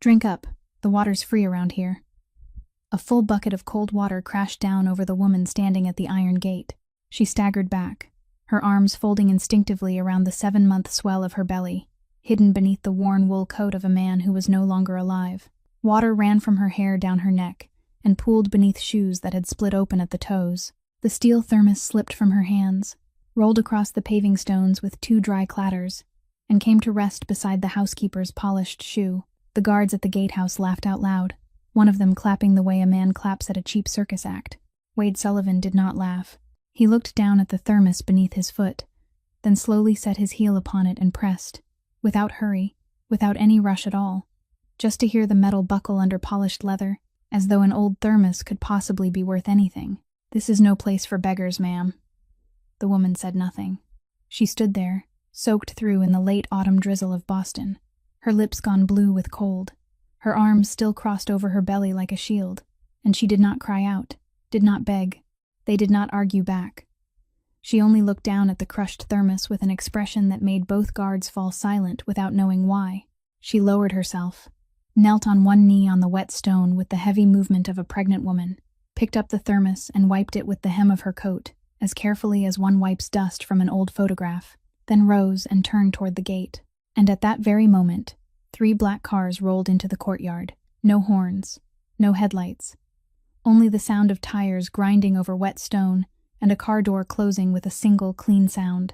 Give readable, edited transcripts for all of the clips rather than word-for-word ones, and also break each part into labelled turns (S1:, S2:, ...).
S1: Drink up. The water's free around here." A full bucket of cold water crashed down over the woman standing at the iron gate. She staggered back, her arms folding instinctively around the 7-month swell of her belly, hidden beneath the worn wool coat of a man who was no longer alive. Water ran from her hair down her neck and pooled beneath shoes that had split open at the toes. The steel thermos slipped from her hands, rolled across the paving stones with 2 dry clatters, and came to rest beside the housekeeper's polished shoe. The guards at the gatehouse laughed out loud, one of them clapping the way a man claps at a cheap circus act. Wade Sullivan did not laugh. He looked down at the thermos beneath his foot, then slowly set his heel upon it and pressed, without hurry, without any rush at all, just to hear the metal buckle under polished leather, as though an old thermos could possibly be worth anything. "This is no place for beggars, ma'am." The woman said nothing. She stood there, soaked through in the late autumn drizzle of Boston, her lips gone blue with cold, her arms still crossed over her belly like a shield, and she did not cry out, did not beg. They did not argue back. She only looked down at the crushed thermos with an expression that made both guards fall silent without knowing why. She lowered herself, knelt on one knee on the wet stone with the heavy movement of a pregnant woman, picked up the thermos and wiped it with the hem of her coat, as carefully as one wipes dust from an old photograph, then rose and turned toward the gate. And at that very moment, 3 black cars rolled into the courtyard. No horns, no headlights. Only the sound of tires grinding over wet stone and a car door closing with a single, clean sound,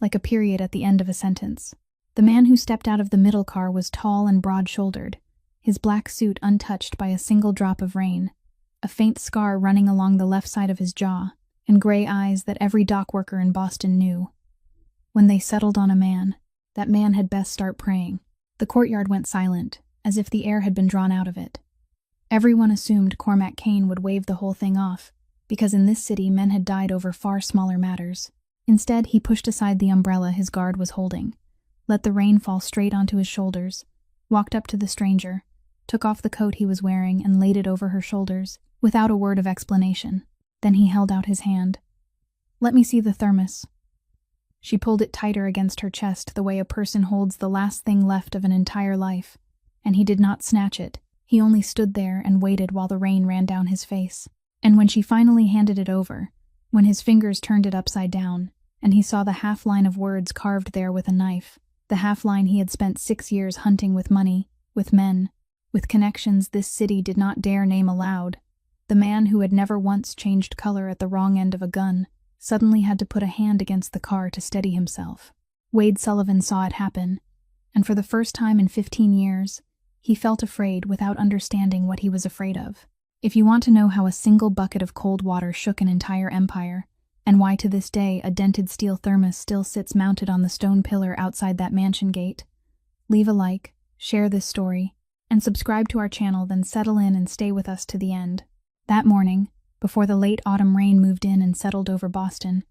S1: like a period at the end of a sentence. The man who stepped out of the middle car was tall and broad-shouldered, his black suit untouched by a single drop of rain, a faint scar running along the left side of his jaw, and gray eyes that every dock worker in Boston knew. When they settled on a man, that man had best start praying. The courtyard went silent, as if the air had been drawn out of it. Everyone assumed Cormac Kane would wave the whole thing off, because in this city men had died over far smaller matters. Instead, he pushed aside the umbrella his guard was holding, let the rain fall straight onto his shoulders, walked up to the stranger, took off the coat he was wearing and laid it over her shoulders, without a word of explanation. Then he held out his hand. "Let me see the thermos." She pulled it tighter against her chest the way a person holds the last thing left of an entire life, and he did not snatch it. He only stood there and waited while the rain ran down his face. And when she finally handed it over, when his fingers turned it upside down, and he saw the half-line of words carved there with a knife, the half-line he had spent 6 years hunting with money, with men, with connections this city did not dare name aloud, the man who had never once changed color at the wrong end of a gun suddenly had to put a hand against the car to steady himself. Wade Sullivan saw it happen, and for the first time in 15 years, he felt afraid without understanding what he was afraid of. If you want to know how a single bucket of cold water shook an entire empire, and why to this day a dented steel thermos still sits mounted on the stone pillar outside that mansion gate, leave a like, share this story, and subscribe to our channel, then settle in and stay with us to the end. That morning, before the late autumn rain moved in and settled over Boston,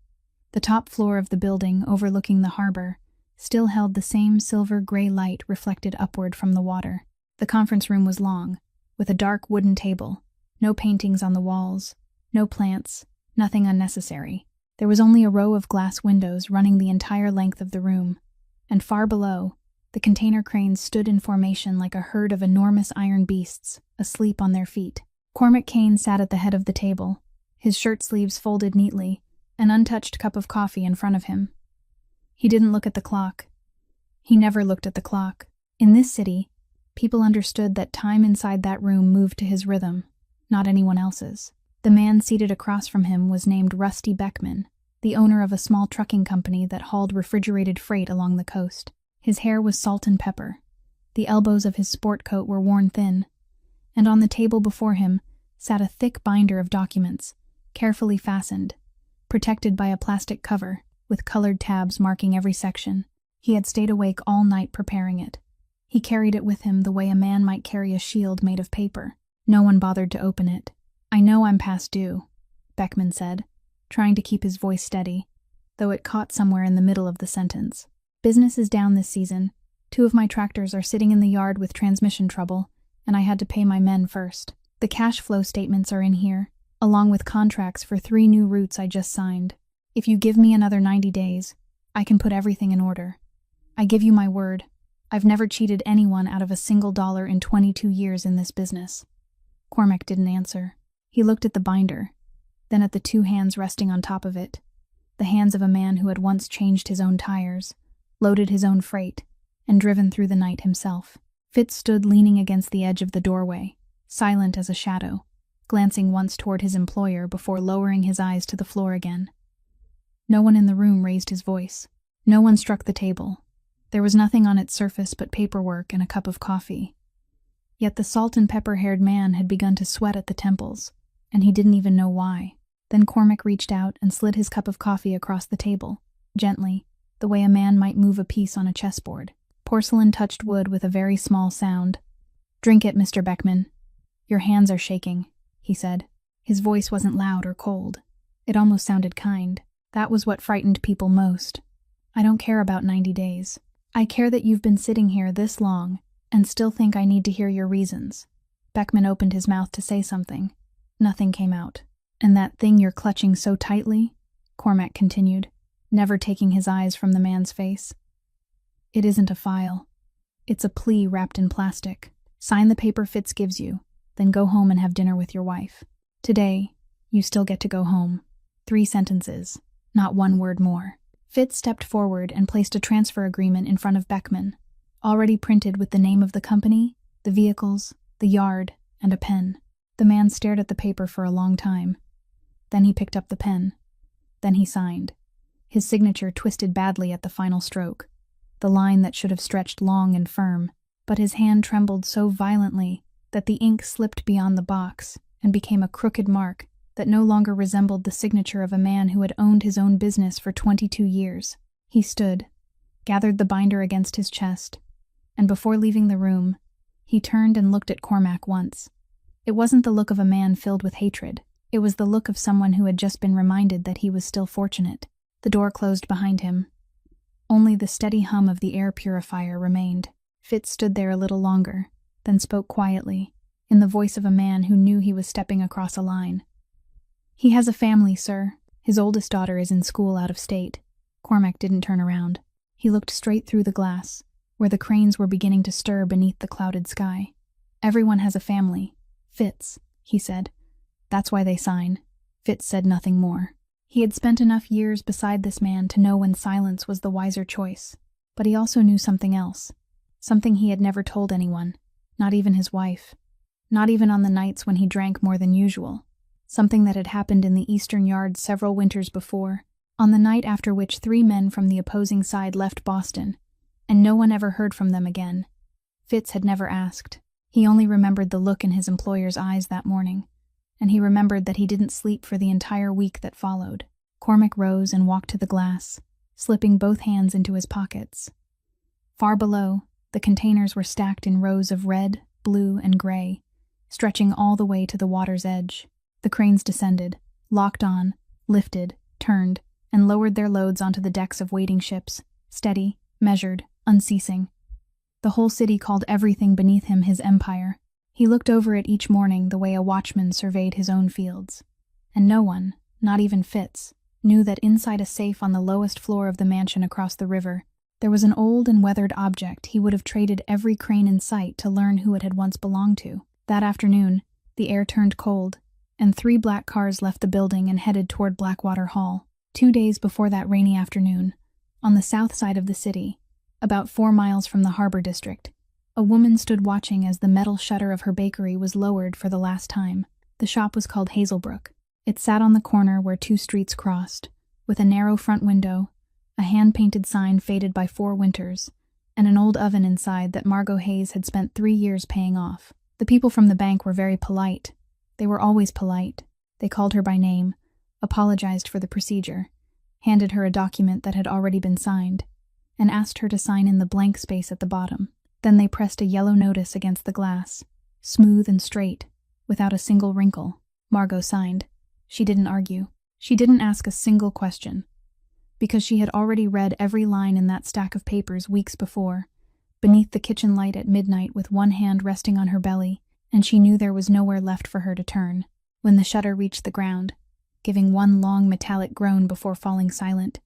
S1: the top floor of the building overlooking the harbor still held the same silver-gray light reflected upward from the water. The conference room was long, with a dark wooden table, no paintings on the walls, no plants, nothing unnecessary. There was only a row of glass windows running the entire length of the room, and far below, the container cranes stood in formation like a herd of enormous iron beasts, asleep on their feet. Cormac Kane sat at the head of the table, his shirt sleeves folded neatly, an untouched cup of coffee in front of him. He didn't look at the clock. He never looked at the clock. In this city, people understood that time inside that room moved to his rhythm, not anyone else's. The man seated across from him was named Rusty Beckman, the owner of a small trucking company that hauled refrigerated freight along the coast. His hair was salt and pepper. The elbows of his sport coat were worn thin, and on the table before him sat a thick binder of documents, carefully fastened, protected by a plastic cover, with colored tabs marking every section. He had stayed awake all night preparing it. He carried it with him the way a man might carry a shield made of paper. No one bothered to open it. "I know I'm past due," Beckman said, trying to keep his voice steady, though it caught somewhere in the middle of the sentence. "Business is down this season. 2 of my tractors are sitting in the yard with transmission trouble, and I had to pay my men first. The cash flow statements are in here, along with contracts for 3 new routes I just signed. If you give me another 90 days, I can put everything in order. I give you my word, I've never cheated anyone out of a single dollar in 22 years in this business." Cormac didn't answer. He looked at the binder, then at the two hands resting on top of it, the hands of a man who had once changed his own tires, loaded his own freight, and driven through the night himself. Fitz stood leaning against the edge of the doorway, silent as a shadow, glancing once toward his employer before lowering his eyes to the floor again. No one in the room raised his voice. No one struck the table. There was nothing on its surface but paperwork and a cup of coffee. Yet the salt and pepper-haired man had begun to sweat at the temples, and he didn't even know why. Then Cormac reached out and slid his cup of coffee across the table, gently, the way a man might move a piece on a chessboard. Porcelain touched wood with a very small sound. "Drink it, Mr. Beckman. Your hands are shaking," he said. His voice wasn't loud or cold. It almost sounded kind. That was what frightened people most. "I don't care about 90 days. I care that you've been sitting here this long and still think I need to hear your reasons." Beckman opened his mouth to say something. Nothing came out. "And that thing you're clutching so tightly?" Cormac continued, never taking his eyes from the man's face. "It isn't a file. It's a plea wrapped in plastic. Sign the paper Fitz gives you, then go home and have dinner with your wife. Today, you still get to go home. 3 sentences, not 1 word more." Fitz stepped forward and placed a transfer agreement in front of Beckman, already printed with the name of the company, the vehicles, the yard, and a pen. The man stared at the paper for a long time. Then he picked up the pen. Then he signed. His signature twisted badly at the final stroke, the line that should have stretched long and firm, but his hand trembled so violently that the ink slipped beyond the box and became a crooked mark that no longer resembled the signature of a man who had owned his own business for 22 years. He stood, gathered the binder against his chest, and before leaving the room, he turned and looked at Cormac once. It wasn't the look of a man filled with hatred. It was the look of someone who had just been reminded that he was still fortunate. The door closed behind him. Only the steady hum of the air purifier remained. Fitz stood there a little longer, then spoke quietly, in the voice of a man who knew he was stepping across a line. "He has a family, sir. His oldest daughter is in school out of state." Cormac didn't turn around. He looked straight through the glass, where the cranes were beginning to stir beneath the clouded sky. "Everyone has a family. Fitz," he said. "That's why they sign." Fitz said nothing more. He had spent enough years beside this man to know when silence was the wiser choice. But he also knew something else. Something he had never told anyone, not even his wife. Not even on the nights when he drank more than usual. Something that had happened in the eastern yard several winters before, on the night after which 3 men from the opposing side left Boston, and no one ever heard from them again. Fitz had never asked. He only remembered the look in his employer's eyes that morning, and he remembered that he didn't sleep for the entire week that followed. Cormac rose and walked to the glass, slipping both hands into his pockets. Far below, the containers were stacked in rows of red, blue, and gray, stretching all the way to the water's edge. The cranes descended, locked on, lifted, turned, and lowered their loads onto the decks of waiting ships, steady, measured, unceasing. The whole city called everything beneath him his empire. He looked over it each morning the way a watchman surveyed his own fields. And no one, not even Fitz, knew that inside a safe on the lowest floor of the mansion across the river, there was an old and weathered object he would have traded every crane in sight to learn who it had once belonged to. That afternoon, the air turned cold, and 3 black cars left the building and headed toward Blackwater Hall. 2 days before that rainy afternoon, on the south side of the city, about 4 miles from the harbor district, a woman stood watching as the metal shutter of her bakery was lowered for the last time. The shop was called Hazelbrook. It sat on the corner where 2 streets crossed, with a narrow front window, a hand-painted sign faded by 4 winters, and an old oven inside that Margot Hayes had spent 3 years paying off. The people from the bank were very polite. They were always polite. They called her by name, apologized for the procedure, handed her a document that had already been signed, and asked her to sign in the blank space at the bottom. Then they pressed a yellow notice against the glass, smooth and straight, without a single wrinkle. Margot signed. She didn't argue. She didn't ask a single question, because she had already read every line in that stack of papers weeks before, beneath the kitchen light at midnight with one hand resting on her belly, and she knew there was nowhere left for her to turn. When the shutter reached the ground, giving one long metallic groan before falling silent,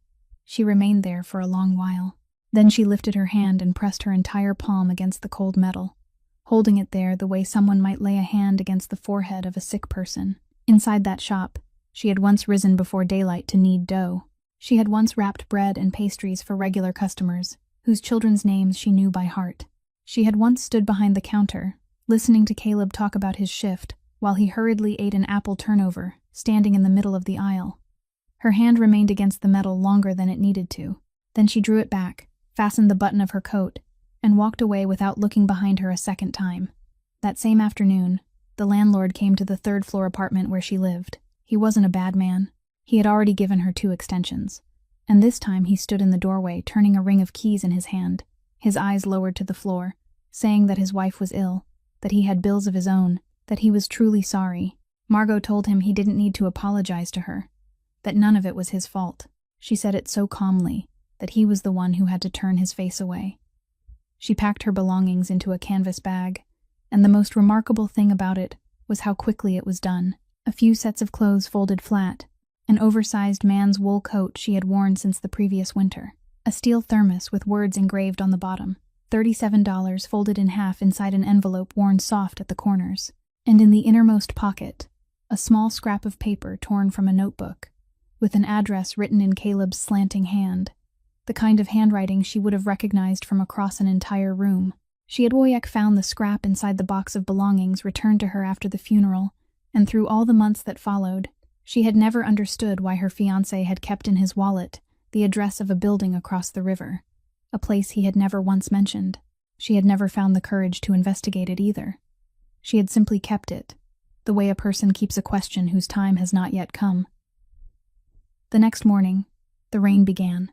S1: she remained there for a long while. Then she lifted her hand and pressed her entire palm against the cold metal, holding it there the way someone might lay a hand against the forehead of a sick person. Inside that shop, she had once risen before daylight to knead dough. She had once wrapped bread and pastries for regular customers, whose children's names she knew by heart. She had once stood behind the counter, listening to Caleb talk about his shift, while he hurriedly ate an apple turnover, standing in the middle of the aisle. Her hand remained against the metal longer than it needed to. Then she drew it back, fastened the button of her coat, and walked away without looking behind her a second time. That same afternoon, the landlord came to the third-floor apartment where she lived. He wasn't a bad man. He had already given her 2 extensions. And this time he stood in the doorway, turning a ring of keys in his hand, his eyes lowered to the floor, saying that his wife was ill, that he had bills of his own, that he was truly sorry. Margot told him he didn't need to apologize to her, that none of it was his fault. She said it so calmly that he was the one who had to turn his face away. She packed her belongings into a canvas bag, and the most remarkable thing about it was how quickly it was done. A few sets of clothes folded flat, an oversized man's wool coat she had worn since the previous winter, a steel thermos with words engraved on the bottom, $37 folded in half inside an envelope worn soft at the corners, and in the innermost pocket, a small scrap of paper torn from a notebook, with an address written in Caleb's slanting hand, the kind of handwriting she would have recognized from across an entire room. She had found the scrap inside the box of belongings returned to her after the funeral, and through all the months that followed, she had never understood why her fiancé had kept in his wallet the address of a building across the river, a place he had never once mentioned. She had never found the courage to investigate it either. She had simply kept it, the way a person keeps a question whose time has not yet come. The next morning, the rain began.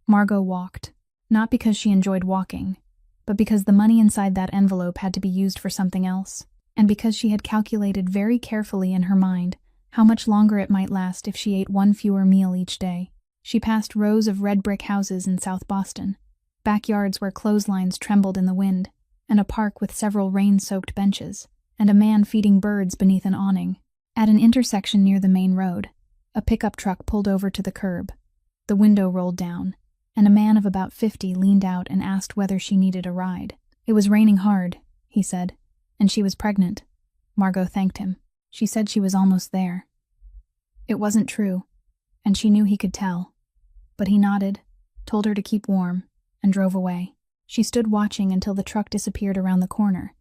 S1: Margot walked, not because she enjoyed walking, but because the money inside that envelope had to be used for something else, and because she had calculated very carefully in her mind how much longer it might last if she ate 1 fewer meal each day. She passed rows of red brick houses in South Boston, backyards where clotheslines trembled in the wind, and a park with several rain-soaked benches, and a man feeding birds beneath an awning. At an intersection near the main road, a pickup truck pulled over to the curb. The window rolled down, and a man of about 50 leaned out and asked whether she needed a ride. It was raining hard, he said, and she was pregnant. Margot thanked him. She said she was almost there. It wasn't true, and she knew he could tell. But he nodded, told her to keep warm, and drove away. She stood watching until the truck disappeared around the corner,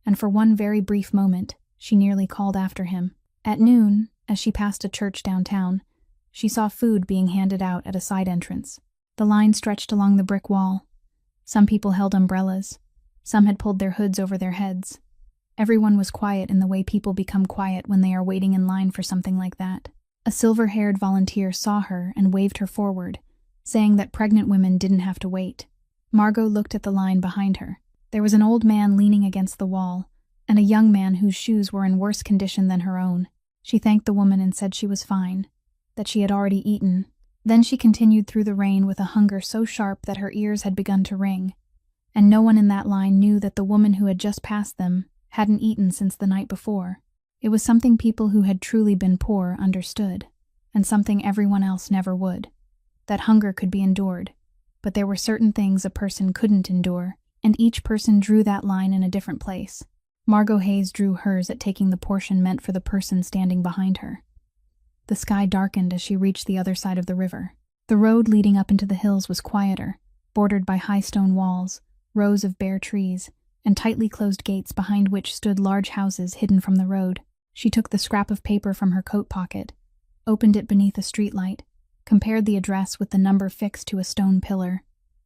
S1: and for one very brief moment, she nearly called after him. At noon, as she passed a church downtown, she saw food being handed out at a side entrance. The line stretched along the brick wall. Some people held umbrellas. Some had pulled their hoods over their heads. Everyone was quiet in the way people become quiet when they are waiting in line for something like that. A silver-haired volunteer saw her and waved her forward, saying that pregnant women didn't have to wait. Margot looked at the line behind her. There was an old man leaning against the wall, and a young man whose shoes were in worse condition than her own. She thanked the woman and said she was fine, that she had already eaten. Then she continued through the rain with a hunger so sharp that her ears had begun to ring, and no one in that line knew that the woman who had just passed them hadn't eaten since the night before. It was something people who had truly been poor understood, and something everyone else never would. That hunger could be endured, but there were certain things a person couldn't endure, and each person drew that line in a different place. Margot Hayes drew hers at taking the portion meant for the person standing behind her. The sky darkened as she reached the other side of the river. The road leading up into the hills was quieter, bordered by high stone walls, rows of bare trees, and tightly closed gates behind which stood large houses hidden from the road. She took the scrap of paper from her coat pocket, opened it beneath a streetlight, compared the address with the number fixed to a stone pillar,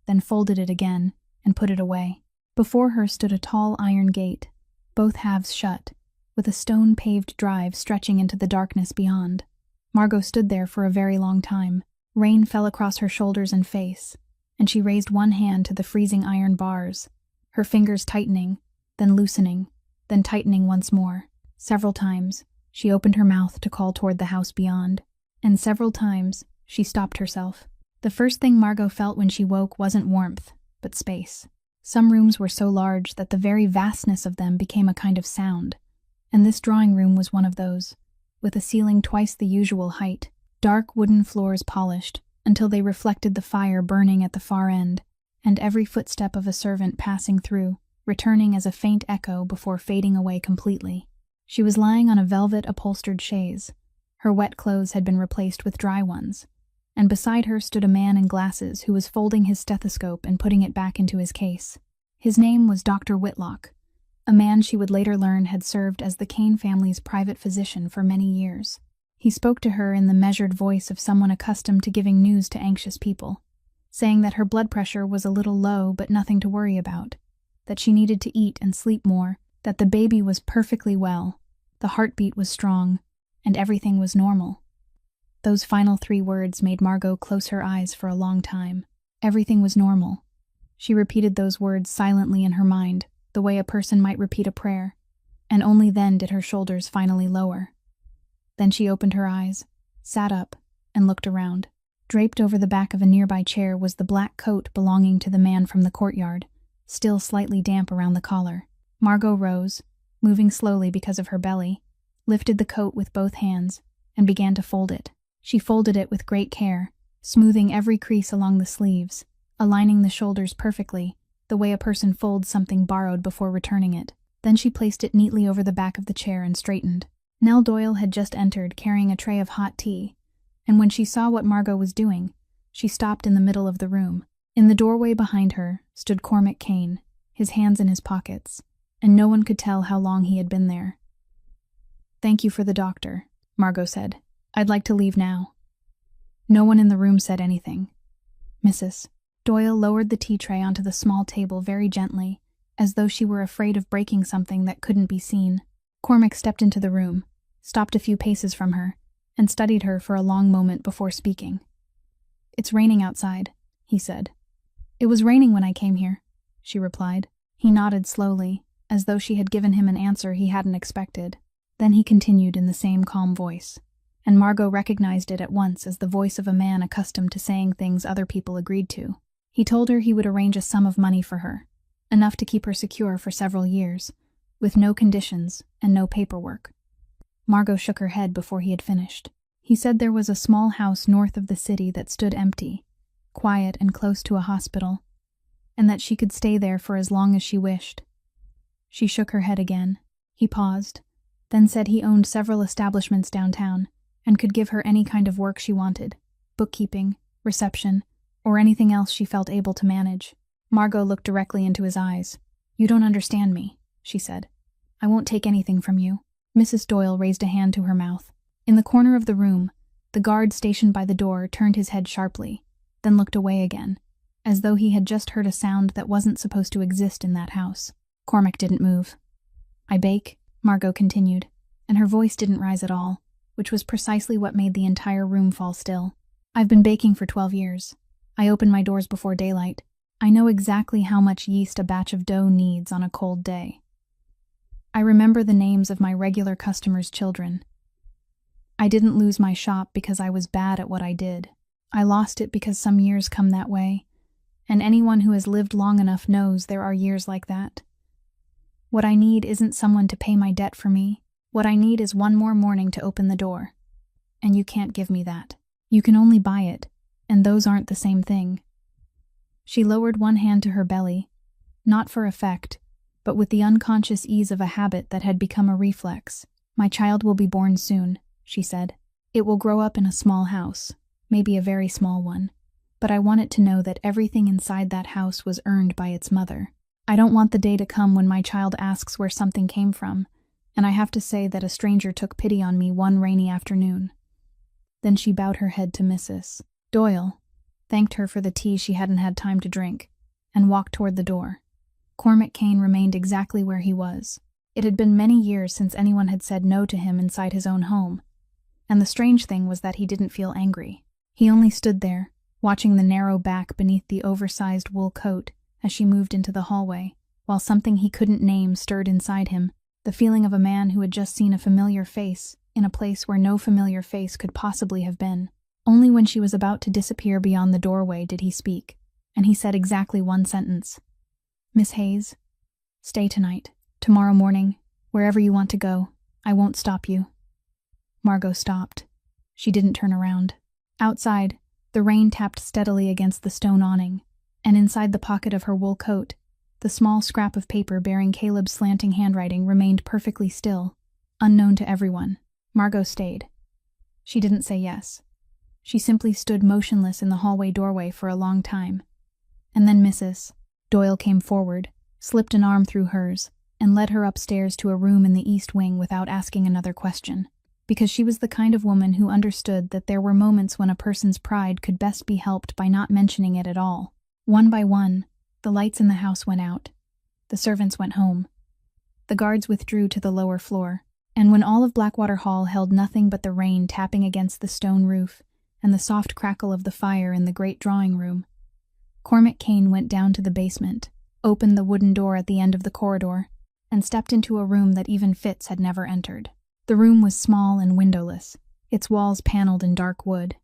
S1: then folded it again and put it away. Before her stood a tall iron gate, both halves shut, with a stone-paved drive stretching into the darkness beyond. Margot stood there for a very long time. Rain fell across her shoulders and face, and she raised one hand to the freezing iron bars, her fingers tightening, then loosening, then tightening once more. Several times, she opened her mouth to call toward the house beyond, and several times, she stopped herself. The first thing Margot felt when she woke wasn't warmth, but space. Some rooms were so large that the very vastness of them became a kind of sound, and this drawing room was one of those, with a ceiling twice the usual height, dark wooden floors polished until they reflected the fire burning at the far end, and every footstep of a servant passing through, returning as a faint echo before fading away completely. She was lying on a velvet-upholstered chaise. Her wet clothes had been replaced with dry ones, and beside her stood a man in glasses who was folding his stethoscope and putting it back into his case. His name was Dr. Whitlock, a man she would later learn had served as the Kane family's private physician for many years. He spoke to her in the measured voice of someone accustomed to giving news to anxious people, saying that her blood pressure was a little low but nothing to worry about, that she needed to eat and sleep more, that the baby was perfectly well, the heartbeat was strong, and everything was normal. Those final 3 words made Margot close her eyes for a long time. Everything was normal. She repeated those words silently in her mind, the way a person might repeat a prayer, and only then did her shoulders finally lower. Then she opened her eyes, sat up, and looked around. Draped over the back of a nearby chair was the black coat belonging to the man from the courtyard, still slightly damp around the collar. Margot rose, moving slowly because of her belly, lifted the coat with both hands, and began to fold it. She folded it with great care, smoothing every crease along the sleeves, aligning the shoulders perfectly, the way a person folds something borrowed before returning it. Then she placed it neatly over the back of the chair and straightened. Nell Doyle had just entered carrying a tray of hot tea, and when she saw what Margot was doing, she stopped in the middle of the room. In the doorway behind her stood Cormac Kane, his hands in his pockets, and no one could tell how long he had been there. "Thank you for the doctor," Margot said. "I'd like to leave now." No one in the room said anything. "Mrs." Doyle lowered the tea tray onto the small table very gently, as though she were afraid of breaking something that couldn't be seen. Cormac stepped into the room, stopped a few paces from her, and studied her for a long moment before speaking. "It's raining outside," he said. "It was raining when I came here," she replied. He nodded slowly, as though she had given him an answer he hadn't expected. Then he continued in the same calm voice, and Margot recognized it at once as the voice of a man accustomed to saying things other people agreed to. He told her he would arrange a sum of money for her, enough to keep her secure for several years, with no conditions and no paperwork. Margot shook her head before he had finished. He said there was a small house north of the city that stood empty, quiet and close to a hospital, and that she could stay there for as long as she wished. She shook her head again. He paused, then said he owned several establishments downtown and could give her any kind of work she wanted, bookkeeping, reception, or anything else she felt able to manage. Margot looked directly into his eyes. "You don't understand me," she said. "I won't take anything from you." Mrs. Doyle raised a hand to her mouth. In the corner of the room, the guard stationed by the door turned his head sharply, then looked away again, as though he had just heard a sound that wasn't supposed to exist in that house. Cormac didn't move. "I bake," Margot continued, and her voice didn't rise at all, which was precisely what made the entire room fall still. "I've been baking for 12 years. I open my doors before daylight. I know exactly how much yeast a batch of dough needs on a cold day. I remember the names of my regular customers' children. I didn't lose my shop because I was bad at what I did. I lost it because some years come that way, and anyone who has lived long enough knows there are years like that. What I need isn't someone to pay my debt for me. What I need is one more morning to open the door. And you can't give me that. You can only buy it, and those aren't the same thing." She lowered one hand to her belly, not for effect, but with the unconscious ease of a habit that had become a reflex. "My child will be born soon," she said. "It will grow up in a small house, maybe a very small one, but I want it to know that everything inside that house was earned by its mother. I don't want the day to come when my child asks where something came from, and I have to say that a stranger took pity on me one rainy afternoon." Then she bowed her head to Mrs. Doyle, thanked her for the tea she hadn't had time to drink, and walked toward the door. Cormac Kane remained exactly where he was. It had been many years since anyone had said no to him inside his own home, and the strange thing was that he didn't feel angry. He only stood there, watching the narrow back beneath the oversized wool coat as she moved into the hallway, while something he couldn't name stirred inside him, the feeling of a man who had just seen a familiar face in a place where no familiar face could possibly have been. Only when she was about to disappear beyond the doorway did he speak, and he said exactly one sentence. "Miss Hayes, stay tonight. Tomorrow morning, wherever you want to go, I won't stop you." Margot stopped. She didn't turn around. Outside, the rain tapped steadily against the stone awning, And inside the pocket of her wool coat, the small scrap of paper bearing Caleb's slanting handwriting remained perfectly still, unknown to everyone. Margot stayed. She didn't say yes. She simply stood motionless in the hallway doorway for a long time. And then Mrs. Doyle came forward, slipped an arm through hers, and led her upstairs to a room in the east wing without asking another question. Because she was the kind of woman who understood that there were moments when a person's pride could best be helped by not mentioning it at all. One by one, the lights in the house went out. The servants went home. The guards withdrew to the lower floor, and when all of Blackwater Hall held nothing but the rain tapping against the stone roof and the soft crackle of the fire in the great drawing room, Cormac Kane went down to the basement, opened the wooden door at the end of the corridor, and stepped into a room that even Fitz had never entered. The room was small and windowless, its walls paneled in dark wood,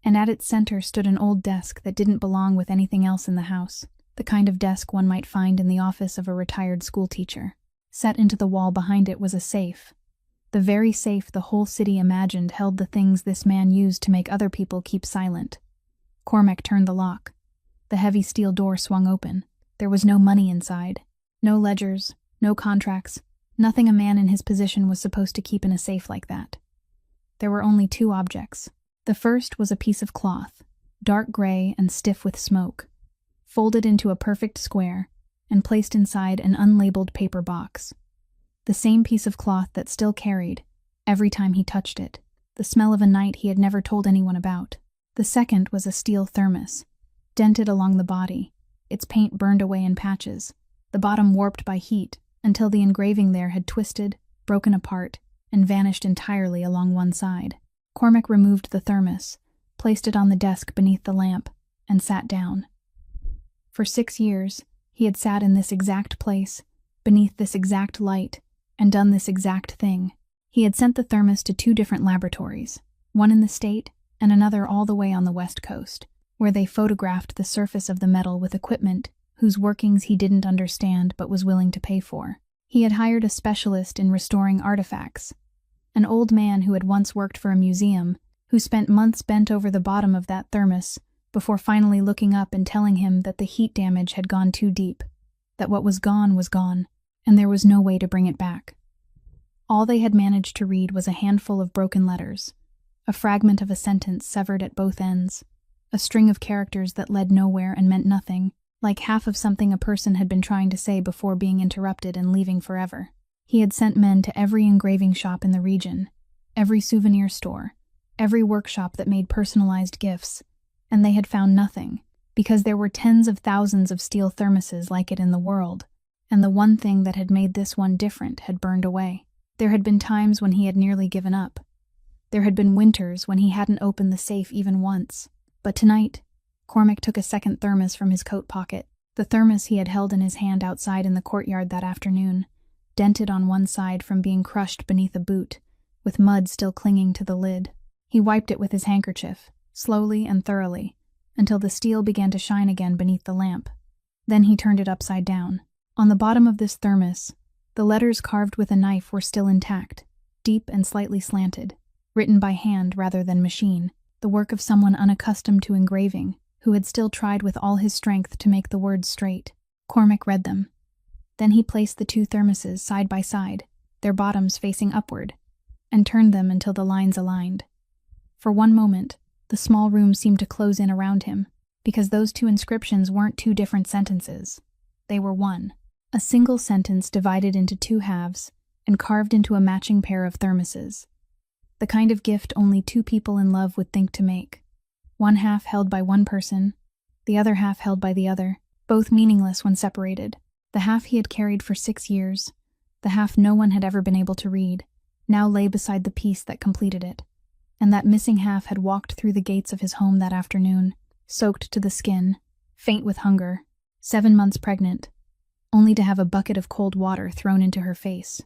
S1: and at its center stood an old desk that didn't belong with anything else in the house, the kind of desk one might find in the office of a retired schoolteacher. Set into the wall behind it was a safe, the very safe the whole city imagined held the things this man used to make other people keep silent. Cormac turned the lock. The heavy steel door swung open. There was no money inside, no ledgers, no contracts, nothing a man in his position was supposed to keep in a safe like that. There were only two objects. The first was a piece of cloth, dark gray and stiff with smoke, folded into a perfect square and placed inside an unlabeled paper box. The same piece of cloth that still carried, every time he touched it, the smell of a night he had never told anyone about. The second was a steel thermos, dented along the body, its paint burned away in patches, the bottom warped by heat until the engraving there had twisted, broken apart, and vanished entirely along one side. Cormac removed the thermos, placed it on the desk beneath the lamp, and sat down. For 6 years, he had sat in this exact place, beneath this exact light, and done this exact thing. He had sent the thermos to 2 different laboratories, one in the state and another all the way on the west coast, where they photographed the surface of the metal with equipment whose workings he didn't understand but was willing to pay for. He had hired a specialist in restoring artifacts, an old man who had once worked for a museum, who spent months bent over the bottom of that thermos before finally looking up and telling him that the heat damage had gone too deep, that what was gone, and there was no way to bring it back. All they had managed to read was a handful of broken letters, a fragment of a sentence severed at both ends, a string of characters that led nowhere and meant nothing, like half of something a person had been trying to say before being interrupted and leaving forever. He had sent men to every engraving shop in the region, every souvenir store, every workshop that made personalized gifts, and they had found nothing, because there were tens of thousands of steel thermoses like it in the world, and the one thing that had made this one different had burned away. There had been times when he had nearly given up. There had been winters when he hadn't opened the safe even once. But tonight, Cormac took a second thermos from his coat pocket, the thermos he had held in his hand outside in the courtyard that afternoon, dented on one side from being crushed beneath a boot, with mud still clinging to the lid. He wiped it with his handkerchief, slowly and thoroughly, until the steel began to shine again beneath the lamp. Then he turned it upside down. On the bottom of this thermos, the letters carved with a knife were still intact, deep and slightly slanted, written by hand rather than machine, the work of someone unaccustomed to engraving, who had still tried with all his strength to make the words straight. Cormac read them. Then he placed the 2 thermoses side by side, their bottoms facing upward, and turned them until the lines aligned. For one moment, the small room seemed to close in around him, because those 2 inscriptions weren't 2 different sentences. They were one. A single sentence divided into 2 halves and carved into a matching pair of thermoses. The kind of gift only 2 people in love would think to make. One half held by one person, the other half held by the other, both meaningless when separated. The half he had carried for 6 years, the half no one had ever been able to read, now lay beside the piece that completed it. And that missing half had walked through the gates of his home that afternoon, soaked to the skin, faint with hunger, 7 months pregnant, only to have a bucket of cold water thrown into her face.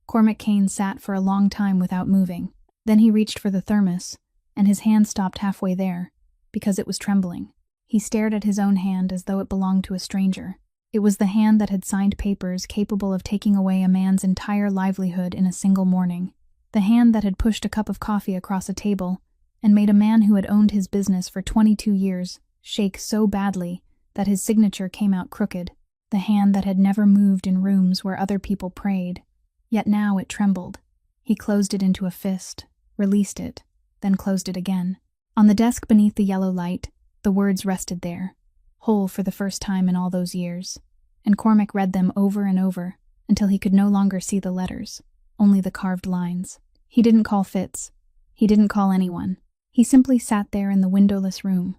S1: Cormac Kane sat for a long time without moving. Then he reached for the thermos, and his hand stopped halfway there, because it was trembling. He stared at his own hand as though it belonged to a stranger. It was the hand that had signed papers capable of taking away a man's entire livelihood in a single morning. The hand that had pushed a cup of coffee across a table and made a man who had owned his business for 22 years shake so badly that his signature came out crooked, the hand that had never moved in rooms where other people prayed. Yet now it trembled. He closed it into a fist, released it, then closed it again. On the desk beneath the yellow light, the words rested there, whole for the first time in all those years, and Cormac read them over and over until he could no longer see the letters, only the carved lines. He didn't call Fitz. He didn't call anyone. He simply sat there in the windowless room,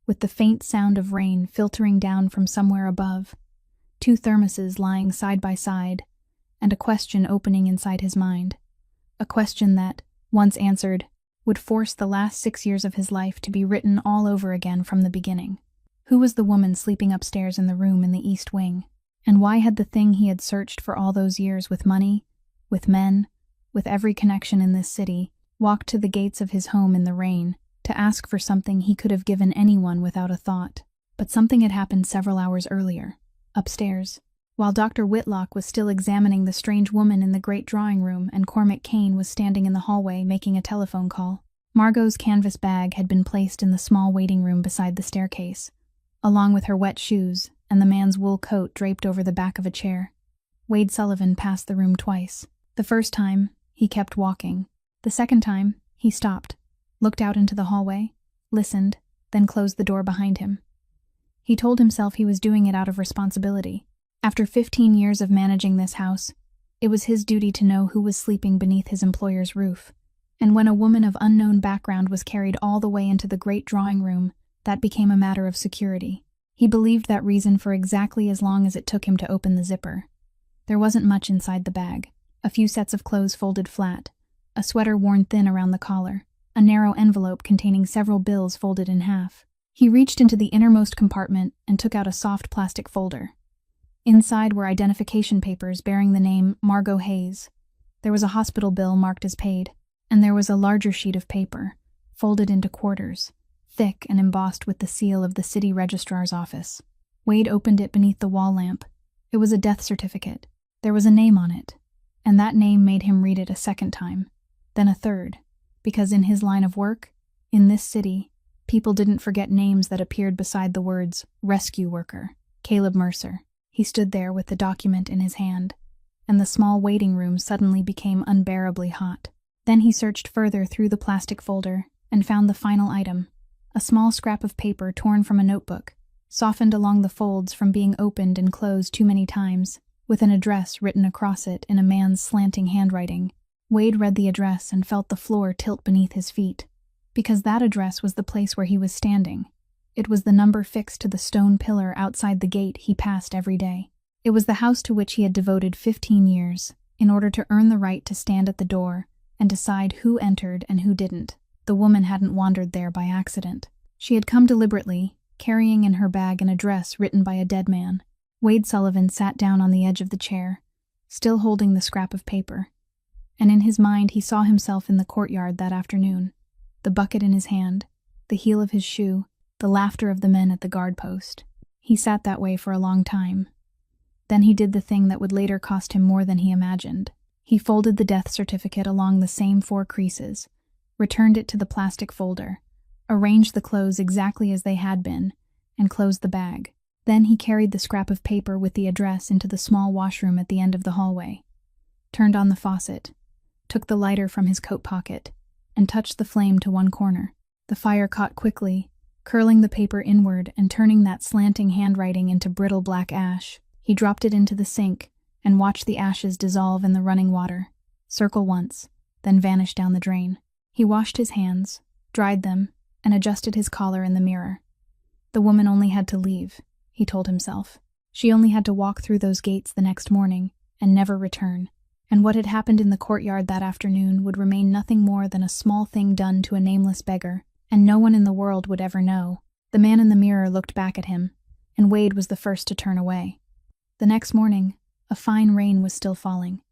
S1: with the faint sound of rain filtering down from somewhere above, 2 thermoses lying side by side, and a question opening inside his mind. A question that, once answered, would force the last 6 years of his life to be written all over again from the beginning. Who was the woman sleeping upstairs in the room in the East Wing? And why had the thing he had searched for all those years with money, with men, with every connection in this city, walked to the gates of his home in the rain to ask for something he could have given anyone without a thought? But something had happened several hours earlier, upstairs. While Dr. Whitlock was still examining the strange woman in the great drawing room and Cormac Kane was standing in the hallway making a telephone call, Margot's canvas bag had been placed in the small waiting room beside the staircase, along with her wet shoes and the man's wool coat draped over the back of a chair. Wade Sullivan passed the room twice. The first time, he kept walking. The second time, he stopped, looked out into the hallway, listened, then closed the door behind him. He told himself he was doing it out of responsibility. After 15 years of managing this house, it was his duty to know who was sleeping beneath his employer's roof. And when a woman of unknown background was carried all the way into the great drawing room, that became a matter of security. He believed that reason for exactly as long as it took him to open the zipper. There wasn't much inside the bag. A few sets of clothes folded flat, a sweater worn thin around the collar, a narrow envelope containing several bills folded in half. He reached into the innermost compartment and took out a soft plastic folder. Inside were identification papers bearing the name Margot Hayes. There was a hospital bill marked as paid, and there was a larger sheet of paper, folded into quarters, thick and embossed with the seal of the city registrar's office. Wade opened it beneath the wall lamp. It was a death certificate. There was a name on it, and that name made him read it a second time, then a third, because in his line of work, in this city, people didn't forget names that appeared beside the words rescue worker, Caleb Mercer. He stood there with the document in his hand, and the small waiting room suddenly became unbearably hot. Then he searched further through the plastic folder and found the final item, a small scrap of paper torn from a notebook, softened along the folds from being opened and closed too many times, with an address written across it in a man's slanting handwriting. Wade read the address and felt the floor tilt beneath his feet, because that address was the place where he was standing. It was the number fixed to the stone pillar outside the gate he passed every day. It was the house to which he had devoted 15 years, in order to earn the right to stand at the door and decide who entered and who didn't. The woman hadn't wandered there by accident. She had come deliberately, carrying in her bag an address written by a dead man. Wade Sullivan sat down on the edge of the chair, still holding the scrap of paper, and in his mind he saw himself in the courtyard that afternoon, the bucket in his hand, the heel of his shoe, the laughter of the men at the guard post. He sat that way for a long time. Then he did the thing that would later cost him more than he imagined. He folded the death certificate along the same 4 creases, returned it to the plastic folder, arranged the clothes exactly as they had been, and closed the bag. Then he carried the scrap of paper with the address into the small washroom at the end of the hallway, turned on the faucet, took the lighter from his coat pocket, and touched the flame to one corner. The fire caught quickly, curling the paper inward and turning that slanting handwriting into brittle black ash. He dropped it into the sink and watched the ashes dissolve in the running water, circle once, then vanish down the drain. He washed his hands, dried them, and adjusted his collar in the mirror. The woman only had to leave, he told himself. She only had to walk through those gates the next morning and never return. And what had happened in the courtyard that afternoon would remain nothing more than a small thing done to a nameless beggar, and no one in the world would ever know. The man in the mirror looked back at him, and Wade was the first to turn away. The next morning, a fine rain was still falling.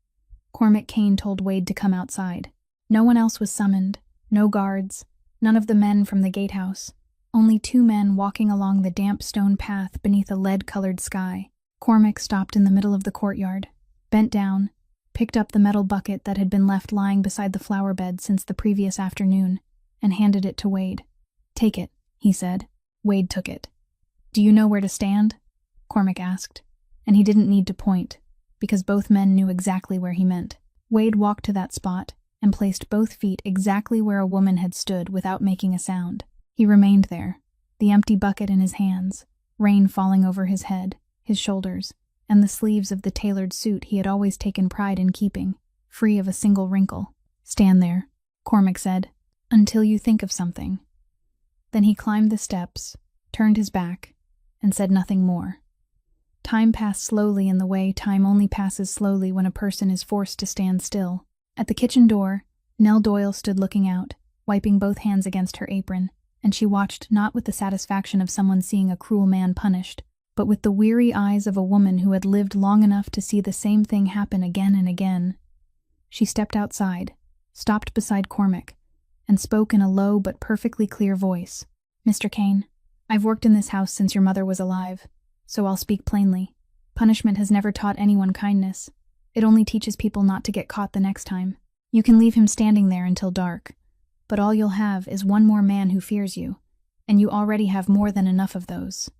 S1: Cormac Kane told Wade to come outside. No one else was summoned, no guards, none of the men from the gatehouse, only 2 men walking along the damp stone path beneath a lead-colored sky. Cormac stopped in the middle of the courtyard, bent down, picked up the metal bucket that had been left lying beside the flower bed since the previous afternoon, and handed it to Wade. "Take it," he said. Wade took it. "Do you know where to stand?" Cormac asked, and he didn't need to point, because both men knew exactly where he meant. Wade walked to that spot and placed both feet exactly where a woman had stood without making a sound. He remained there, the empty bucket in his hands, rain falling over his head, his shoulders, and the sleeves of the tailored suit he had always taken pride in keeping, free of a single wrinkle. "Stand there," Cormac said, "until you think of something." Then he climbed the steps, turned his back, and said nothing more. Time passed slowly in the way time only passes slowly when a person is forced to stand still. At the kitchen door, Nell Doyle stood looking out, wiping both hands against her apron, and she watched not with the satisfaction of someone seeing a cruel man punished, but with the weary eyes of a woman who had lived long enough to see the same thing happen again and again. She stepped outside, stopped beside Cormac, and spoke in a low but perfectly clear voice. "Mr. Kane, I've worked in this house since your mother was alive, so I'll speak plainly. Punishment has never taught anyone kindness. It only teaches people not to get caught the next time. You can leave him standing there until dark, but all you'll have is one more man who fears you, and you already have more than enough of those."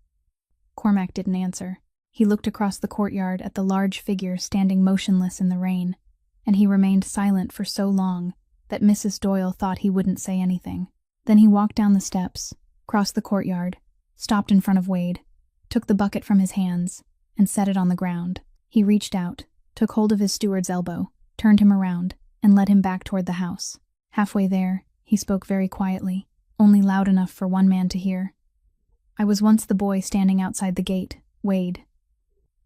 S1: Cormac didn't answer. He looked across the courtyard at the large figure standing motionless in the rain, and he remained silent for so long that Mrs. Doyle thought he wouldn't say anything. Then he walked down the steps, crossed the courtyard, stopped in front of Wade, took the bucket from his hands, and set it on the ground. He reached out, took hold of his steward's elbow, turned him around, and led him back toward the house. Halfway there, he spoke very quietly, only loud enough for one man to hear. "I was once the boy standing outside the gate, Wade.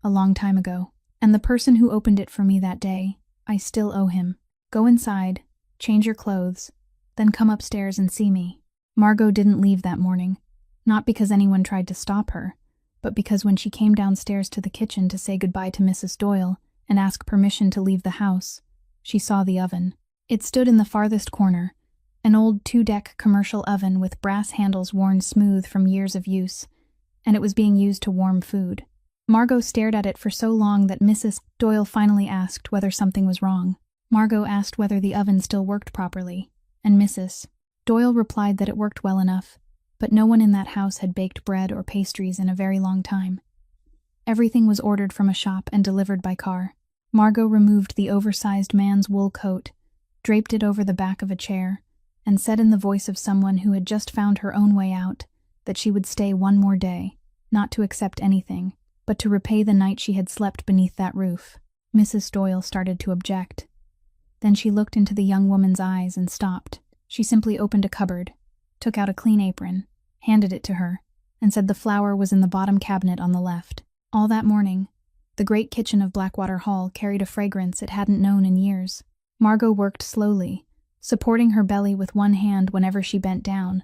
S1: A long time ago. And the person who opened it for me that day, I still owe him. Go inside, change your clothes, then come upstairs and see me." Margot didn't leave that morning, not because anyone tried to stop her, but because when she came downstairs to the kitchen to say goodbye to Mrs. Doyle and ask permission to leave the house, she saw the oven. It stood in the farthest corner, an old 2-deck commercial oven with brass handles worn smooth from years of use, and it was being used to warm food. Margot stared at it for so long that Mrs. Doyle finally asked whether something was wrong. Margot asked whether the oven still worked properly, and Mrs. Doyle replied that it worked well enough, but no one in that house had baked bread or pastries in a very long time. Everything was ordered from a shop and delivered by car. Margot removed the oversized man's wool coat, draped it over the back of a chair, and said in the voice of someone who had just found her own way out that she would stay one more day, not to accept anything, but to repay the night she had slept beneath that roof. Mrs. Doyle started to object. Then she looked into the young woman's eyes and stopped. She simply opened a cupboard, took out a clean apron, handed it to her, and said the flour was in the bottom cabinet on the left. All that morning, the great kitchen of Blackwater Hall carried a fragrance it hadn't known in years. Margot worked slowly, supporting her belly with one hand whenever she bent down,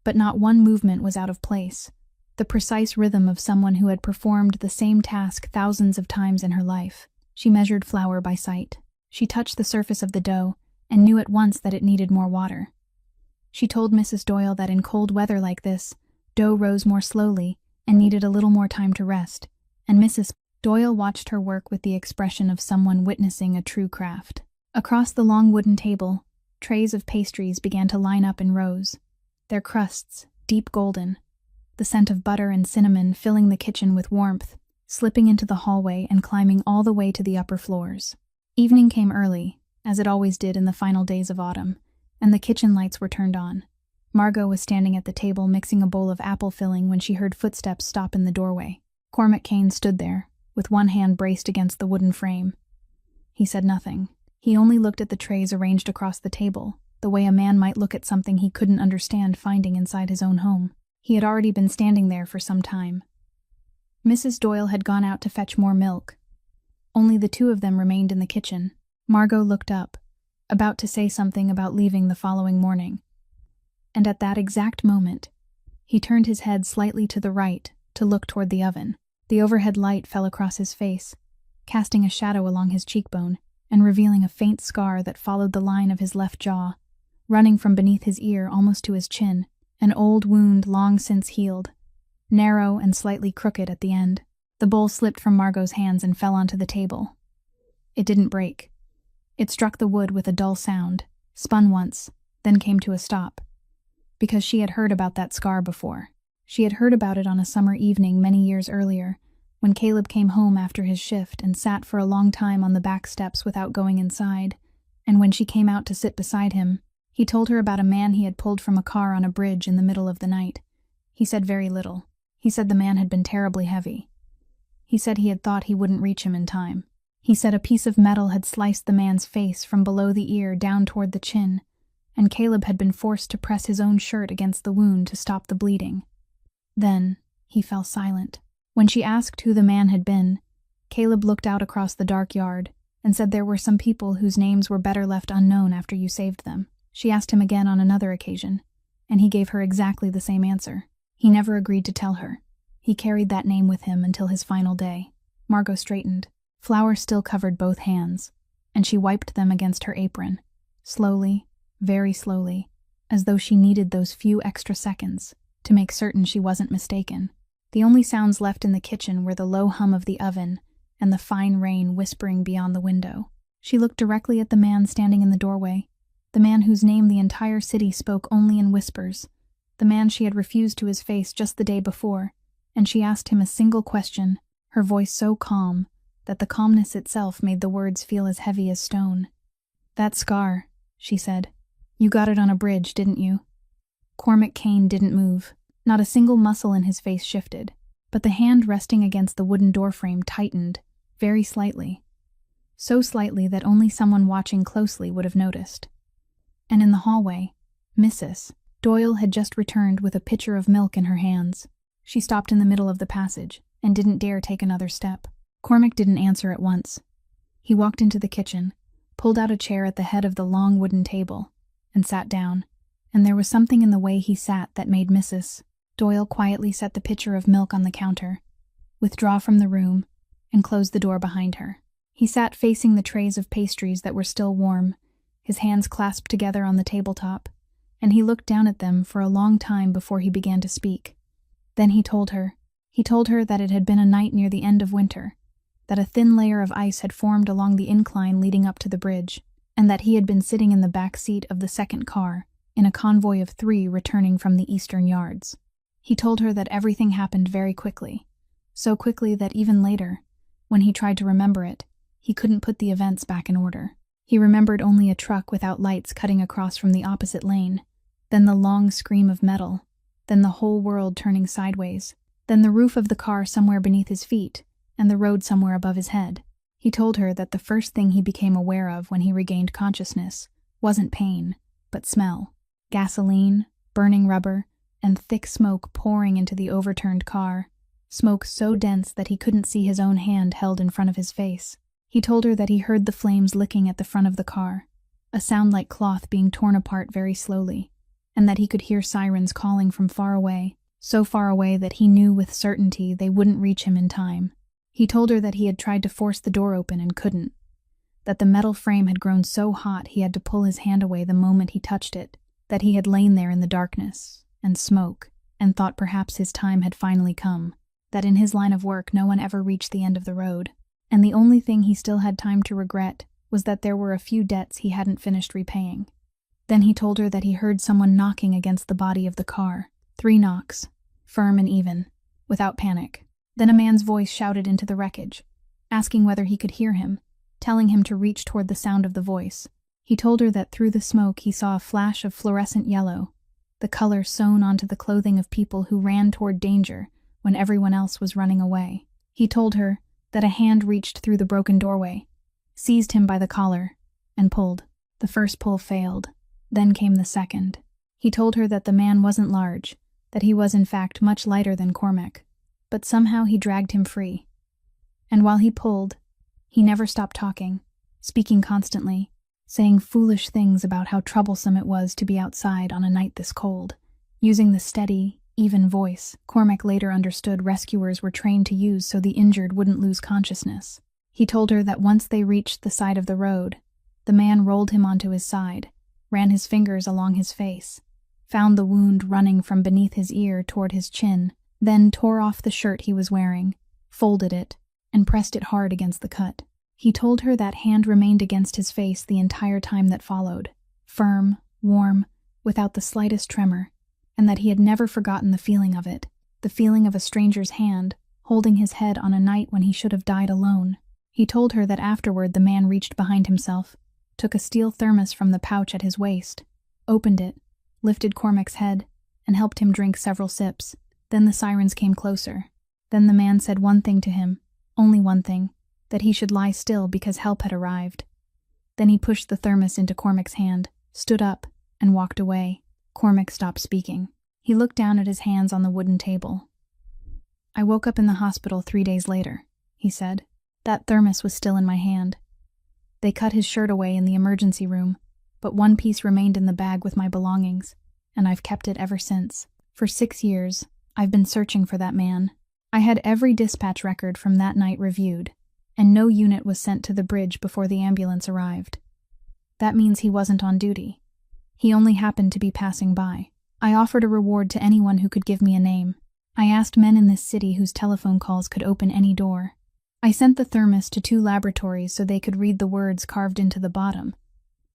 S1: but not one movement was out of place, the precise rhythm of someone who had performed the same task thousands of times in her life. She measured flour by sight. She touched the surface of the dough and knew at once that it needed more water. She told Mrs. Doyle that in cold weather like this, dough rose more slowly and needed a little more time to rest, and Mrs. Doyle watched her work with the expression of someone witnessing a true craft. Across the long wooden table, trays of pastries began to line up in rows, their crusts deep golden, the scent of butter and cinnamon filling the kitchen with warmth, slipping into the hallway and climbing all the way to the upper floors. Evening came early, as it always did in the final days of autumn, and the kitchen lights were turned on. Margot was standing at the table mixing a bowl of apple filling when she heard footsteps stop in the doorway. Cormac Kane stood there, with one hand braced against the wooden frame. He said nothing. He only looked at the trays arranged across the table, the way a man might look at something he couldn't understand finding inside his own home. He had already been standing there for some time. Mrs. Doyle had gone out to fetch more milk. Only the two of them remained in the kitchen. Margot looked up, about to say something about leaving the following morning. And at that exact moment, he turned his head slightly to the right to look toward the oven. The overhead light fell across his face, casting a shadow along his cheekbone and revealing a faint scar that followed the line of his left jaw, running from beneath his ear almost to his chin, an old wound long since healed, narrow and slightly crooked at the end. The bowl slipped from Margot's hands and fell onto the table. It didn't break. It struck the wood with a dull sound, spun once, then came to a stop, because she had heard about that scar before. She had heard about it on a summer evening many years earlier, when Caleb came home after his shift and sat for a long time on the back steps without going inside, and when she came out to sit beside him, he told her about a man he had pulled from a car on a bridge in the middle of the night. He said very little. He said the man had been terribly heavy. He said he had thought he wouldn't reach him in time. He said a piece of metal had sliced the man's face from below the ear down toward the chin, and Caleb had been forced to press his own shirt against the wound to stop the bleeding. Then he fell silent. When she asked who the man had been, Caleb looked out across the dark yard and said there were some people whose names were better left unknown after you saved them. She asked him again on another occasion, and he gave her exactly the same answer. He never agreed to tell her. He carried that name with him until his final day. Margot straightened. Flour still covered both hands, and she wiped them against her apron, slowly, very slowly, as though she needed those few extra seconds to make certain she wasn't mistaken. The only sounds left in the kitchen were the low hum of the oven and the fine rain whispering beyond the window. She looked directly at the man standing in the doorway, the man whose name the entire city spoke only in whispers, the man she had refused to his face just the day before, and she asked him a single question, her voice so calm that the calmness itself made the words feel as heavy as stone. "That scar," she said. "You got it on a bridge, didn't you?" Cormac Kane didn't move. Not a single muscle in his face shifted, but the hand resting against the wooden doorframe tightened, very slightly. So slightly that only someone watching closely would have noticed. And in the hallway, Mrs. Doyle had just returned with a pitcher of milk in her hands. She stopped in the middle of the passage and didn't dare take another step. Cormac didn't answer at once. He walked into the kitchen, pulled out a chair at the head of the long wooden table, and sat down, and there was something in the way he sat that made Mrs. Doyle quietly set the pitcher of milk on the counter, withdraw from the room, and close the door behind her. He sat facing the trays of pastries that were still warm, his hands clasped together on the tabletop, and he looked down at them for a long time before he began to speak. Then he told her that it had been a night near the end of winter, that a thin layer of ice had formed along the incline leading up to the bridge, and that he had been sitting in the back seat of the second car, in a convoy of 3 returning from the eastern yards. He told her that everything happened very quickly, so quickly that even later, when he tried to remember it, he couldn't put the events back in order. He remembered only a truck without lights cutting across from the opposite lane, then the long scream of metal, then the whole world turning sideways, then the roof of the car somewhere beneath his feet, and the road somewhere above his head. He told her that the first thing he became aware of when he regained consciousness wasn't pain, but smell. Gasoline, burning rubber, and thick smoke pouring into the overturned car, smoke so dense that he couldn't see his own hand held in front of his face. He told her that he heard the flames licking at the front of the car, a sound like cloth being torn apart very slowly, and that he could hear sirens calling from far away, so far away that he knew with certainty they wouldn't reach him in time. He told her that he had tried to force the door open and couldn't, that the metal frame had grown so hot he had to pull his hand away the moment he touched it, that he had lain there in the darkness and smoke and thought perhaps his time had finally come, that in his line of work no one ever reached the end of the road, and the only thing he still had time to regret was that there were a few debts he hadn't finished repaying. Then he told her that he heard someone knocking against the body of the car, 3 knocks, firm and even, without panic. Then a man's voice shouted into the wreckage, asking whether he could hear him, telling him to reach toward the sound of the voice. He told her that through the smoke he saw a flash of fluorescent yellow, the color sewn onto the clothing of people who ran toward danger when everyone else was running away. He told her that a hand reached through the broken doorway, seized him by the collar, and pulled. The first pull failed. Then came the second. He told her that the man wasn't large, that he was in fact much lighter than Cormac, but somehow he dragged him free. And while he pulled, he never stopped talking, speaking constantly, saying foolish things about how troublesome it was to be outside on a night this cold, using the steady, even voice Cormac later understood rescuers were trained to use so the injured wouldn't lose consciousness. He told her that once they reached the side of the road, the man rolled him onto his side, ran his fingers along his face, found the wound running from beneath his ear toward his chin, then tore off the shirt he was wearing, folded it, and pressed it hard against the cut. He told her that hand remained against his face the entire time that followed, firm, warm, without the slightest tremor, and that he had never forgotten the feeling of it. the feeling of a stranger's hand, holding his head on a night when he should have died alone. He told her that afterward the man reached behind himself, took a steel thermos from the pouch at his waist, opened it, lifted Cormac's head, and helped him drink several sips. Then the sirens came closer. Then the man said one thing to him, only one thing, that he should lie still because help had arrived. Then he pushed the thermos into Cormac's hand, stood up, and walked away. Cormac stopped speaking. He looked down at his hands on the wooden table. "I woke up in the hospital 3 days later," he said. "That thermos was still in my hand. They cut his shirt away in the emergency room, but one piece remained in the bag with my belongings, and I've kept it ever since. For 6 years, I've been searching for that man. I had every dispatch record from that night reviewed, and no unit was sent to the bridge before the ambulance arrived. That means he wasn't on duty. He only happened to be passing by. I offered a reward to anyone who could give me a name. I asked men in this city whose telephone calls could open any door. I sent the thermos to 2 laboratories so they could read the words carved into the bottom,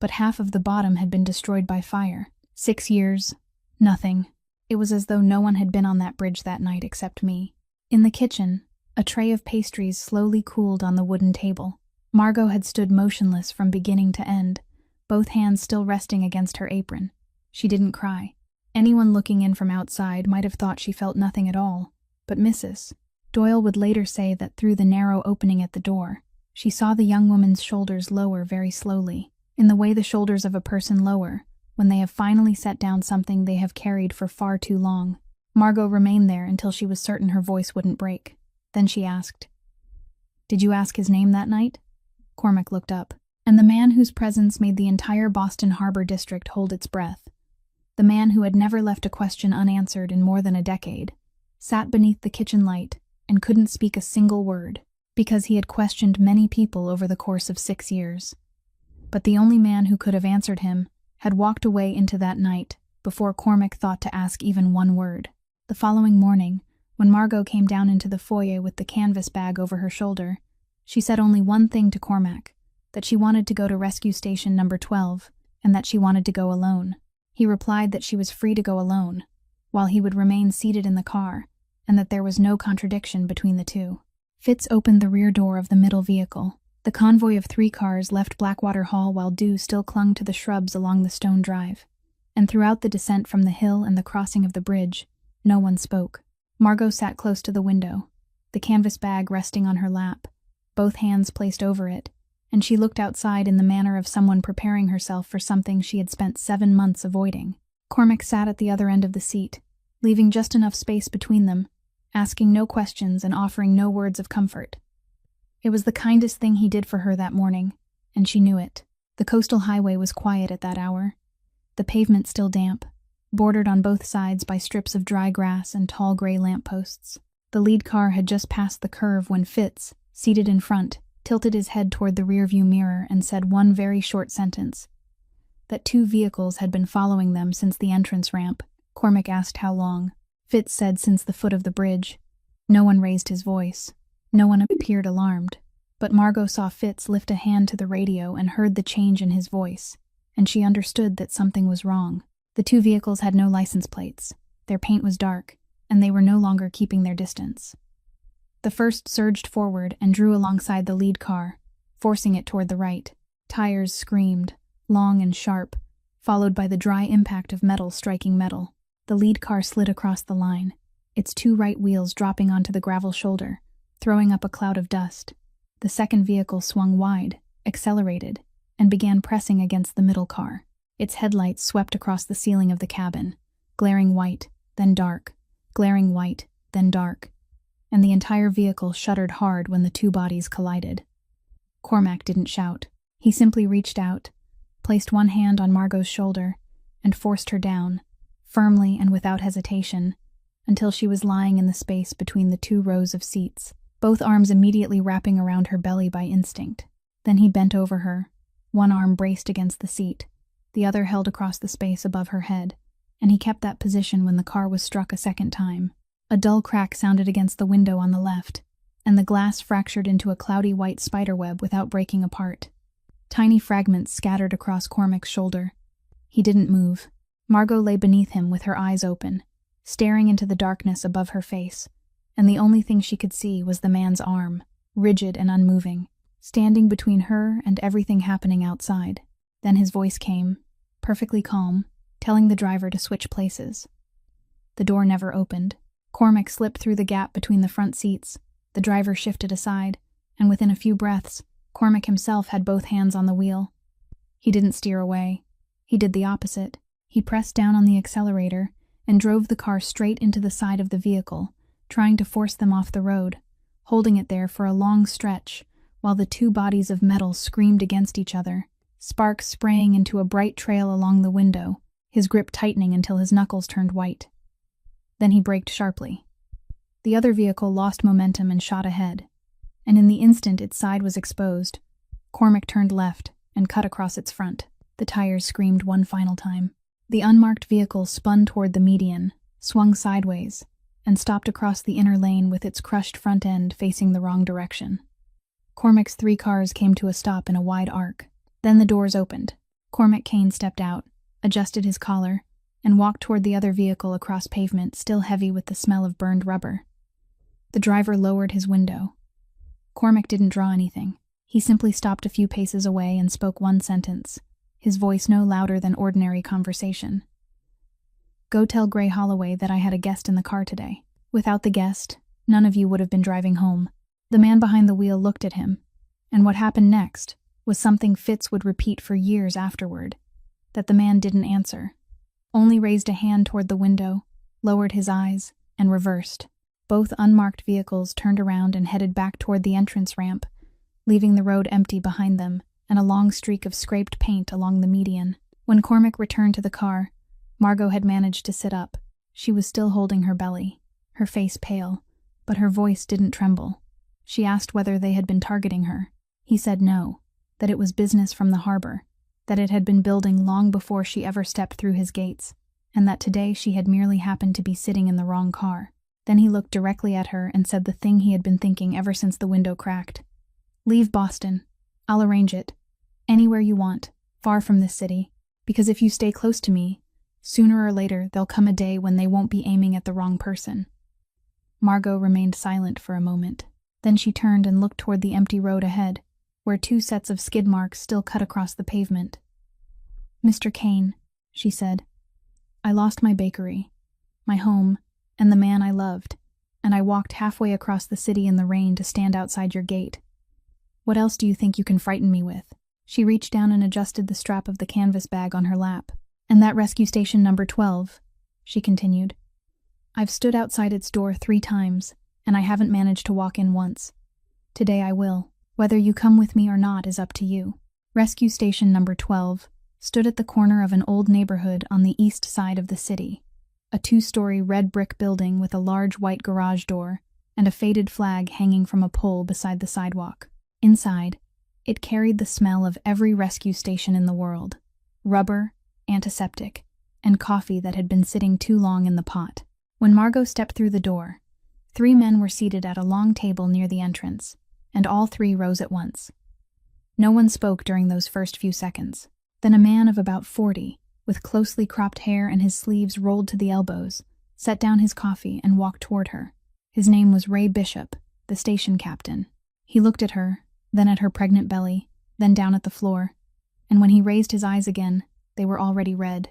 S1: but half of the bottom had been destroyed by fire. 6 years, nothing. It was as though no one had been on that bridge that night except me." In the kitchen, a tray of pastries slowly cooled on the wooden table. Margot had stood motionless from beginning to end, both hands still resting against her apron. She didn't cry. Anyone looking in from outside might have thought she felt nothing at all, but Mrs. Doyle would later say that through the narrow opening at the door, she saw the young woman's shoulders lower very slowly, in the way the shoulders of a person lower when they have finally set down something they have carried for far too long. Margot remained there until she was certain her voice wouldn't break. Then she asked, "Did you ask his name that night?" Cormac looked up, and the man whose presence made the entire Boston Harbor district hold its breath, the man who had never left a question unanswered in more than a decade, sat beneath the kitchen light and couldn't speak a single word, because he had questioned many people over the course of 6 years. But the only man who could have answered him had walked away into that night before Cormac thought to ask even one word. The following morning, when Margot came down into the foyer with the canvas bag over her shoulder, she said only one thing to Cormac, that she wanted to go to rescue station number 12, and that she wanted to go alone. He replied that she was free to go alone, while he would remain seated in the car, and that there was no contradiction between the two. Fitz opened the rear door of the middle vehicle. The convoy of 3 cars left Blackwater Hall while dew still clung to the shrubs along the stone drive, and throughout the descent from the hill and the crossing of the bridge, no one spoke. Margot sat close to the window, the canvas bag resting on her lap, both hands placed over it, and she looked outside in the manner of someone preparing herself for something she had spent 7 months avoiding. Cormac sat at the other end of the seat, leaving just enough space between them, asking no questions and offering no words of comfort. It was the kindest thing he did for her that morning, and she knew it. The coastal highway was quiet at that hour, the pavement still damp, bordered on both sides by strips of dry grass and tall gray lampposts. The lead car had just passed the curve when Fitz, seated in front, tilted his head toward the rearview mirror and said one very short sentence. That 2 vehicles had been following them since the entrance ramp. Cormac asked how long. Fitz said since the foot of the bridge. No one raised his voice. No one appeared alarmed. But Margot saw Fitz lift a hand to the radio and heard the change in his voice, and she understood that something was wrong. The 2 vehicles had no license plates. Their paint was dark, and they were no longer keeping their distance. The first surged forward and drew alongside the lead car, forcing it toward the right. Tires screamed, long and sharp, followed by the dry impact of metal striking metal. The lead car slid across the line, its 2 right wheels dropping onto the gravel shoulder, throwing up a cloud of dust. The second vehicle swung wide, accelerated, and began pressing against the middle car. Its headlights swept across the ceiling of the cabin, glaring white, then dark, glaring white, then dark, and the entire vehicle shuddered hard when the 2 bodies collided. Cormac didn't shout. He simply reached out, placed one hand on Margot's shoulder, and forced her down, firmly and without hesitation, until she was lying in the space between the 2 rows of seats, both arms immediately wrapping around her belly by instinct. Then he bent over her, one arm braced against the seat, the other held across the space above her head, and he kept that position when the car was struck a second time. A dull crack sounded against the window on the left, and the glass fractured into a cloudy white spiderweb without breaking apart. Tiny fragments scattered across Cormac's shoulder. He didn't move. Margot lay beneath him with her eyes open, staring into the darkness above her face, and the only thing she could see was the man's arm, rigid and unmoving, standing between her and everything happening outside. Then his voice came, perfectly calm, telling the driver to switch places. The door never opened. Cormac slipped through the gap between the front seats, the driver shifted aside, and within a few breaths, Cormac himself had both hands on the wheel. He didn't steer away. He did the opposite. He pressed down on the accelerator and drove the car straight into the side of the vehicle, trying to force them off the road, holding it there for a long stretch while the two bodies of metal screamed against each other, sparks spraying into a bright trail along the window, his grip tightening until his knuckles turned white. Then he braked sharply. The other vehicle lost momentum and shot ahead, and in the instant its side was exposed, Cormac turned left and cut across its front. The tires screamed one final time. The unmarked vehicle spun toward the median, swung sideways, and stopped across the inner lane with its crushed front end facing the wrong direction. Cormac's 3 cars came to a stop in a wide arc. Then the doors opened. Cormac Kane stepped out, adjusted his collar, and walked toward the other vehicle across pavement, still heavy with the smell of burned rubber. The driver lowered his window. Cormac didn't draw anything. He simply stopped a few paces away and spoke one sentence, his voice no louder than ordinary conversation. "Go tell Gray Holloway that I had a guest in the car today. Without the guest, none of you would have been driving home." The man behind the wheel looked at him, and what happened next was something Fitz would repeat for years afterward, that the man didn't answer, only raised a hand toward the window, lowered his eyes, and reversed. Both unmarked vehicles turned around and headed back toward the entrance ramp, leaving the road empty behind them and a long streak of scraped paint along the median. When Cormac returned to the car, Margot had managed to sit up. She was still holding her belly, her face pale, but her voice didn't tremble. She asked whether they had been targeting her. He said no, that it was business from the harbor, that it had been building long before she ever stepped through his gates, and that today she had merely happened to be sitting in the wrong car. Then he looked directly at her and said the thing he had been thinking ever since the window cracked. "Leave Boston. I'll arrange it. Anywhere you want, far from this city, because if you stay close to me, sooner or later there'll come a day when they won't be aiming at the wrong person." Margot remained silent for a moment. Then she turned and looked toward the empty road ahead, where 2 sets of skid marks still cut across the pavement. "Mr. Kane," she said, "I lost my bakery, my home, and the man I loved, and I walked halfway across the city in the rain to stand outside your gate. What else do you think you can frighten me with?" She reached down and adjusted the strap of the canvas bag on her lap. "And that rescue station number 12, she continued. "I've stood outside its door 3 times, and I haven't managed to walk in once. Today I will. Whether you come with me or not is up to you." Rescue Station number 12 stood at the corner of an old neighborhood on the east side of the city, a 2-story red brick building with a large white garage door and a faded flag hanging from a pole beside the sidewalk. Inside, it carried the smell of every rescue station in the world: rubber, antiseptic, and coffee that had been sitting too long in the pot. When Margot stepped through the door, 3 men were seated at a long table near the entrance, and all 3 rose at once. No one spoke during those first few seconds. Then a man of about 40, with closely cropped hair and his sleeves rolled to the elbows, set down his coffee and walked toward her. His name was Ray Bishop, the station captain. He looked at her, then at her pregnant belly, then down at the floor, and when he raised his eyes again, they were already red.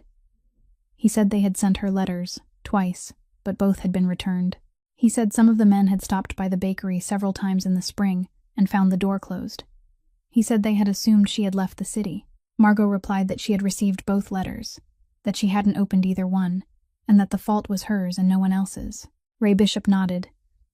S1: He said they had sent her letters, twice, but both had been returned. He said some of the men had stopped by the bakery several times in the spring and found the door closed. He said they had assumed she had left the city. Margot replied that she had received both letters, that she hadn't opened either one, and that the fault was hers and no one else's. Ray Bishop nodded,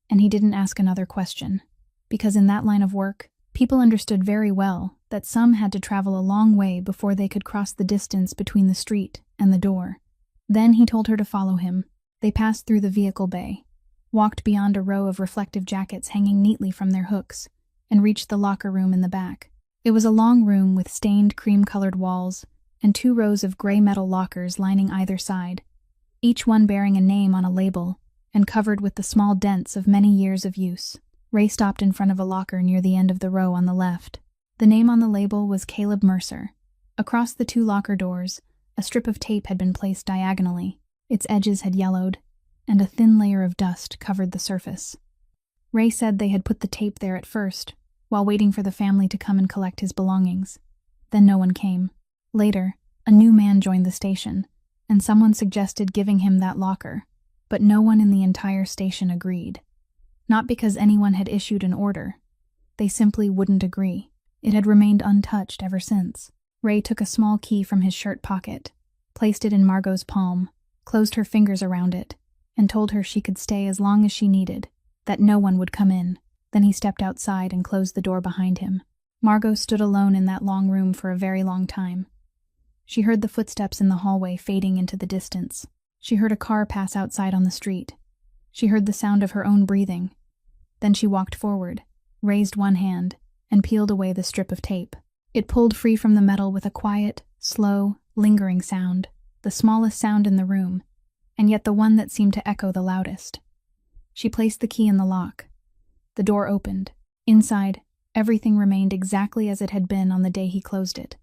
S1: and he didn't ask another question, because in that line of work, people understood very well that some had to travel a long way before they could cross the distance between the street and the door. Then he told her to follow him. They passed through the vehicle bay, walked beyond a row of reflective jackets hanging neatly from their hooks, and reached the locker room in the back. It was a long room with stained cream-colored walls and 2 rows of gray metal lockers lining either side, each one bearing a name on a label and covered with the small dents of many years of use. Ray stopped in front of a locker near the end of the row on the left. The name on the label was Caleb Mercer. Across the 2 locker doors, a strip of tape had been placed diagonally. Its edges had yellowed, and a thin layer of dust covered the surface. Ray said they had put the tape there at first, while waiting for the family to come and collect his belongings. Then no one came. Later, a new man joined the station, and someone suggested giving him that locker, but no one in the entire station agreed. Not because anyone had issued an order. They simply wouldn't agree. It had remained untouched ever since. Ray took a small key from his shirt pocket, placed it in Margot's palm, closed her fingers around it, and told her she could stay as long as she needed, that no one would come in. Then he stepped outside and closed the door behind him. Margot stood alone in that long room for a very long time. She heard the footsteps in the hallway fading into the distance. She heard a car pass outside on the street. She heard the sound of her own breathing. Then she walked forward, raised one hand, and peeled away the strip of tape. It pulled free from the metal with a quiet, slow, lingering sound, the smallest sound in the room, and yet the one that seemed to echo the loudest. She placed the key in the lock. The door opened. Inside, everything remained exactly as it had been on the day he closed it.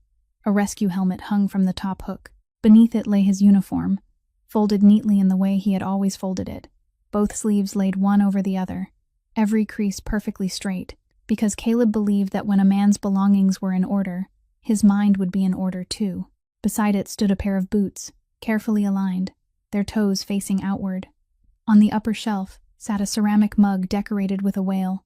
S1: A rescue helmet hung from the top hook. Beneath it lay his uniform, folded neatly in the way he had always folded it, both sleeves laid one over the other, every crease perfectly straight, because Caleb believed that when a man's belongings were in order, his mind would be in order too. Beside it stood a pair of boots, carefully aligned, their toes facing outward. On the upper shelf sat a ceramic mug decorated with a whale,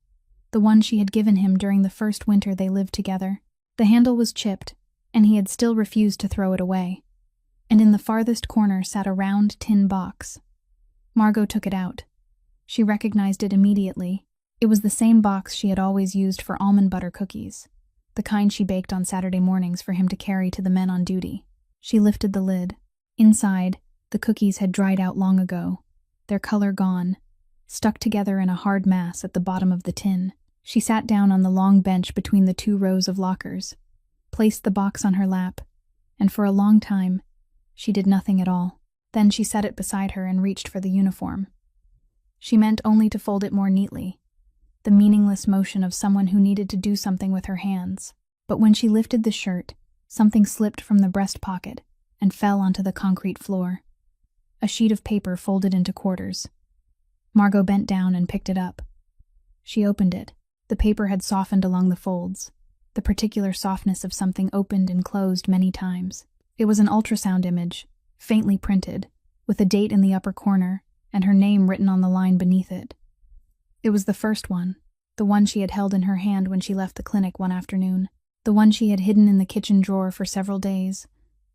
S1: the one she had given him during the first winter they lived together. The handle was chipped, and he had still refused to throw it away. And in the farthest corner sat a round tin box. Margot took it out. She recognized it immediately. It was the same box she had always used for almond butter cookies, the kind she baked on Saturday mornings for him to carry to the men on duty. She lifted the lid. Inside, the cookies had dried out long ago, their color gone, stuck together in a hard mass at the bottom of the tin. She sat down on the long bench between the two rows of lockers, placed the box on her lap, and for a long time, she did nothing at all. Then she set it beside her and reached for the uniform. She meant only to fold it more neatly, the meaningless motion of someone who needed to do something with her hands. But when she lifted the shirt, something slipped from the breast pocket and fell onto the concrete floor. A sheet of paper folded into quarters. Margot bent down and picked it up. She opened it. The paper had softened along the folds, the particular softness of something opened and closed many times. It was an ultrasound image, faintly printed, with a date in the upper corner and her name written on the line beneath it. It was the first one, the one she had held in her hand when she left the clinic one afternoon, the one she had hidden in the kitchen drawer for several days,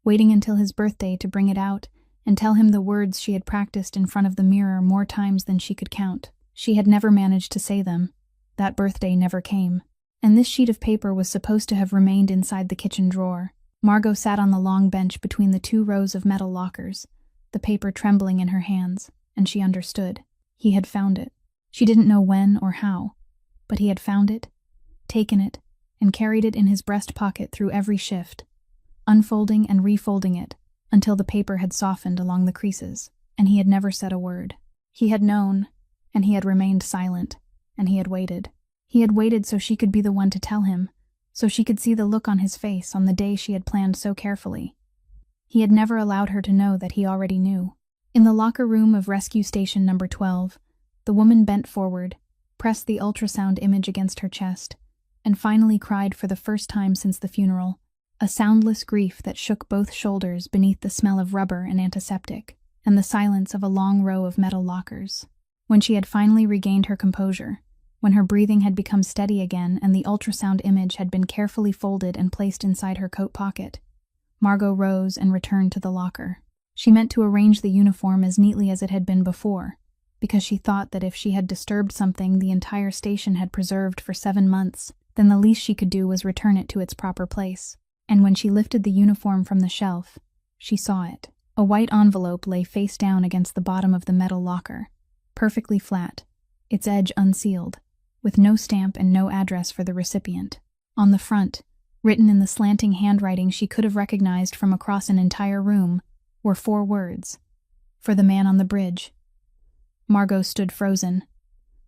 S1: waiting until his birthday to bring it out and tell him the words she had practiced in front of the mirror more times than she could count. She had never managed to say them. That birthday never came. And this sheet of paper was supposed to have remained inside the kitchen drawer. Margot sat on the long bench between the two rows of metal lockers, the paper trembling in her hands, and she understood. He had found it. She didn't know when or how, but he had found it, taken it, and carried it in his breast pocket through every shift, unfolding and refolding it until the paper had softened along the creases, and he had never said a word. He had known, and he had remained silent, and he had waited. He had waited so she could be the one to tell him, so she could see the look on his face on the day she had planned so carefully. He had never allowed her to know that he already knew. In the locker room of Rescue Station Number 12, the woman bent forward, pressed the ultrasound image against her chest, and finally cried for the first time since the funeral, a soundless grief that shook both shoulders beneath the smell of rubber and antiseptic, and the silence of a long row of metal lockers. When she had finally regained her composure, when her breathing had become steady again and the ultrasound image had been carefully folded and placed inside her coat pocket, Margot rose and returned to the locker. She meant to arrange the uniform as neatly as it had been before, because she thought that if she had disturbed something the entire station had preserved for 7 months, then the least she could do was return it to its proper place. And when she lifted the uniform from the shelf, she saw it. A white envelope lay face down against the bottom of the metal locker, perfectly flat, its edge unsealed, with no stamp and no address for the recipient. On the front, written in the slanting handwriting she could have recognized from across an entire room, were 4 words: "For the man on the bridge." Margot stood frozen.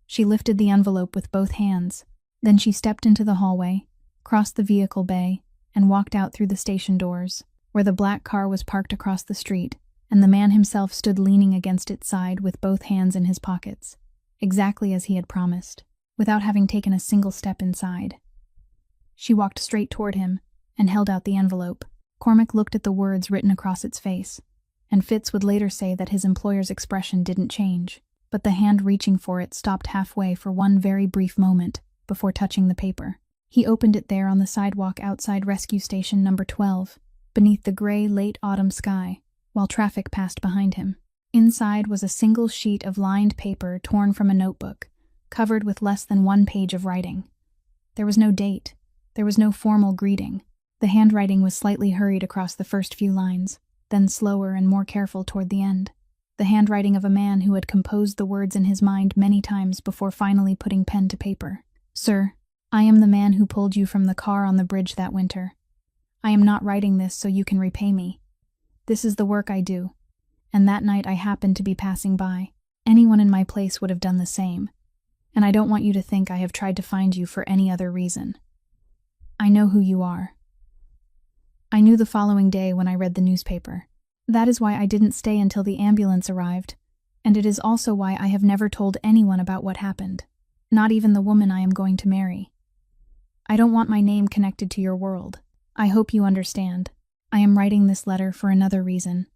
S1: She lifted the envelope with both hands. Then she stepped into the hallway, crossed the vehicle bay, and walked out through the station doors, where the black car was parked across the street, and the man himself stood leaning against its side with both hands in his pockets, exactly as he had promised, without having taken a single step inside. She walked straight toward him and held out the envelope. Cormac looked at the words written across its face, and Fitz would later say that his employer's expression didn't change, but the hand reaching for it stopped halfway for one very brief moment before touching the paper. He opened it there on the sidewalk outside Rescue Station number 12, beneath the gray late autumn sky, while traffic passed behind him. Inside was a single sheet of lined paper torn from a notebook, covered with less than 1 page of writing. There was no date. There was no formal greeting. The handwriting was slightly hurried across the first few lines, then slower and more careful toward the end. The handwriting of a man who had composed the words in his mind many times before finally putting pen to paper. Sir, I am the man who pulled you from the car on the bridge that winter. I am not writing this so you can repay me. This is the work I do, and that night I happened to be passing by. Anyone in my place would have done the same, and I don't want you to think I have tried to find you for any other reason. I know who you are. I knew the following day when I read the newspaper. That is why I didn't stay until the ambulance arrived, and it is also why I have never told anyone about what happened, not even the woman I am going to marry. I don't want my name connected to your world. I hope you understand. I am writing this letter for another reason.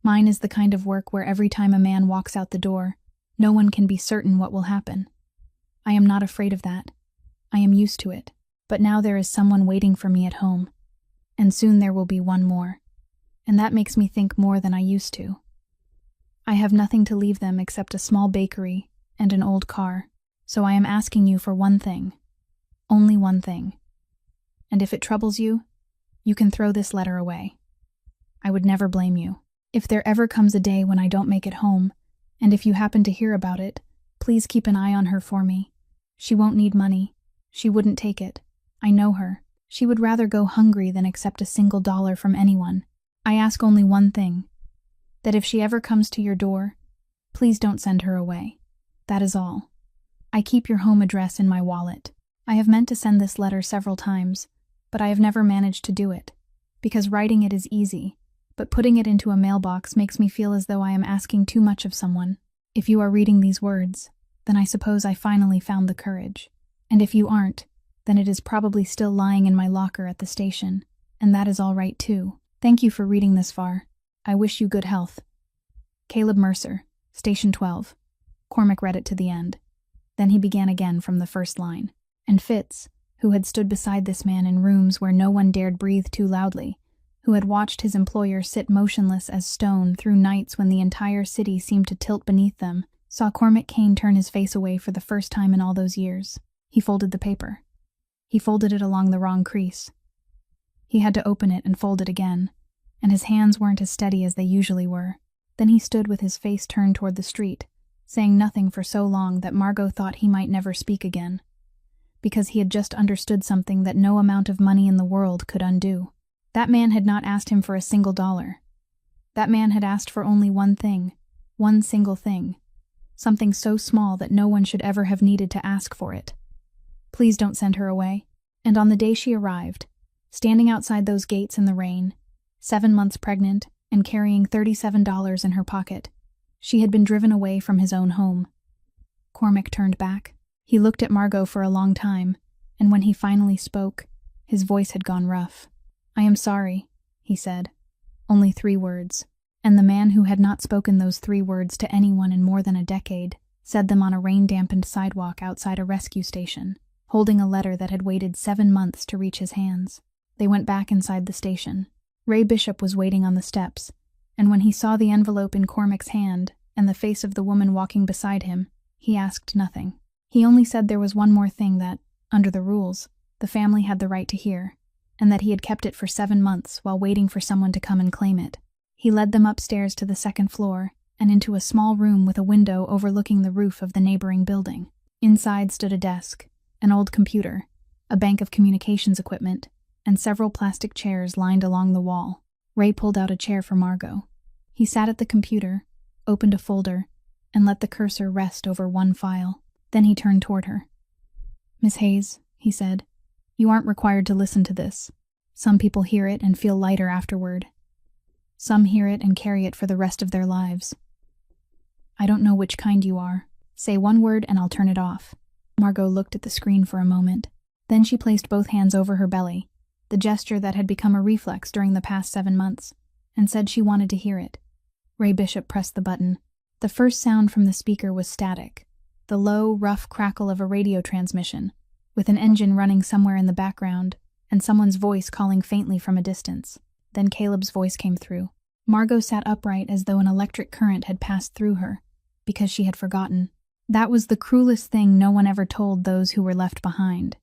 S1: Mine is the kind of work where every time a man walks out the door, no one can be certain what will happen. I am not afraid of that. I am used to it. But now there is someone waiting for me at home. And soon there will be one more. And that makes me think more than I used to. I have nothing to leave them except a small bakery and an old car, so I am asking you for one thing. Only one thing. And if it troubles you, you can throw this letter away. I would never blame you. If there ever comes a day when I don't make it home, and if you happen to hear about it, please keep an eye on her for me. She won't need money. She wouldn't take it. I know her. She would rather go hungry than accept a single dollar from anyone. I ask only one thing, that if she ever comes to your door, please don't send her away. That is all. I keep your home address in my wallet. I have meant to send this letter several times, but I have never managed to do it, because writing it is easy, but putting it into a mailbox makes me feel as though I am asking too much of someone. If you are reading these words, then I suppose I finally found the courage. And if you aren't, then it is probably still lying in my locker at the station, and that is all right too. Thank you for reading this far. I wish you good health. Caleb Mercer, Station 12. Cormac read it to the end. Then he began again from the first line. And Fitz, who had stood beside this man in rooms where no one dared breathe too loudly, who had watched his employer sit motionless as stone through nights when the entire city seemed to tilt beneath them, saw Cormac Kane turn his face away for the first time in all those years. He folded the paper. He folded it along the wrong crease. He had to open it and fold it again, and his hands weren't as steady as they usually were. Then he stood with his face turned toward the street, saying nothing for so long that Margot thought he might never speak again, because he had just understood something that no amount of money in the world could undo. That man had not asked him for a single dollar. That man had asked for only one thing, one single thing, something so small that no one should ever have needed to ask for it. Please don't send her away. And on the day she arrived, standing outside those gates in the rain, 7 months pregnant and carrying $37 in her pocket, she had been driven away from his own home. Cormac turned back. He looked at Margot for a long time, and when he finally spoke, his voice had gone rough. I am sorry, he said. Only 3 words. And the man who had not spoken those 3 words to anyone in more than a decade said them on a rain-dampened sidewalk outside a rescue station, holding a letter that had waited 7 months to reach his hands. They went back inside the station. Ray Bishop was waiting on the steps, and when he saw the envelope in Cormac's hand and the face of the woman walking beside him, he asked nothing. He only said there was one more thing that, under the rules, the family had the right to hear, and that he had kept it for 7 months while waiting for someone to come and claim it. He led them upstairs to the 2nd floor and into a small room with a window overlooking the roof of the neighboring building. Inside stood a desk, an old computer, a bank of communications equipment, and several plastic chairs lined along the wall. Ray pulled out a chair for Margot. He sat at the computer, opened a folder, and let the cursor rest over one file. Then he turned toward her. Miss Hayes, he said, you aren't required to listen to this. Some people hear it and feel lighter afterward. Some hear it and carry it for the rest of their lives. I don't know which kind you are. Say one word and I'll turn it off. Margot looked at the screen for a moment. Then she placed both hands over her belly, the gesture that had become a reflex during the past 7 months, and said she wanted to hear it. Ray Bishop pressed the button. The first sound from the speaker was static, the low, rough crackle of a radio transmission, with an engine running somewhere in the background, and someone's voice calling faintly from a distance. Then Caleb's voice came through. Margot sat upright as though an electric current had passed through her, because she had forgotten. That was the cruelest thing no one ever told those who were left behind,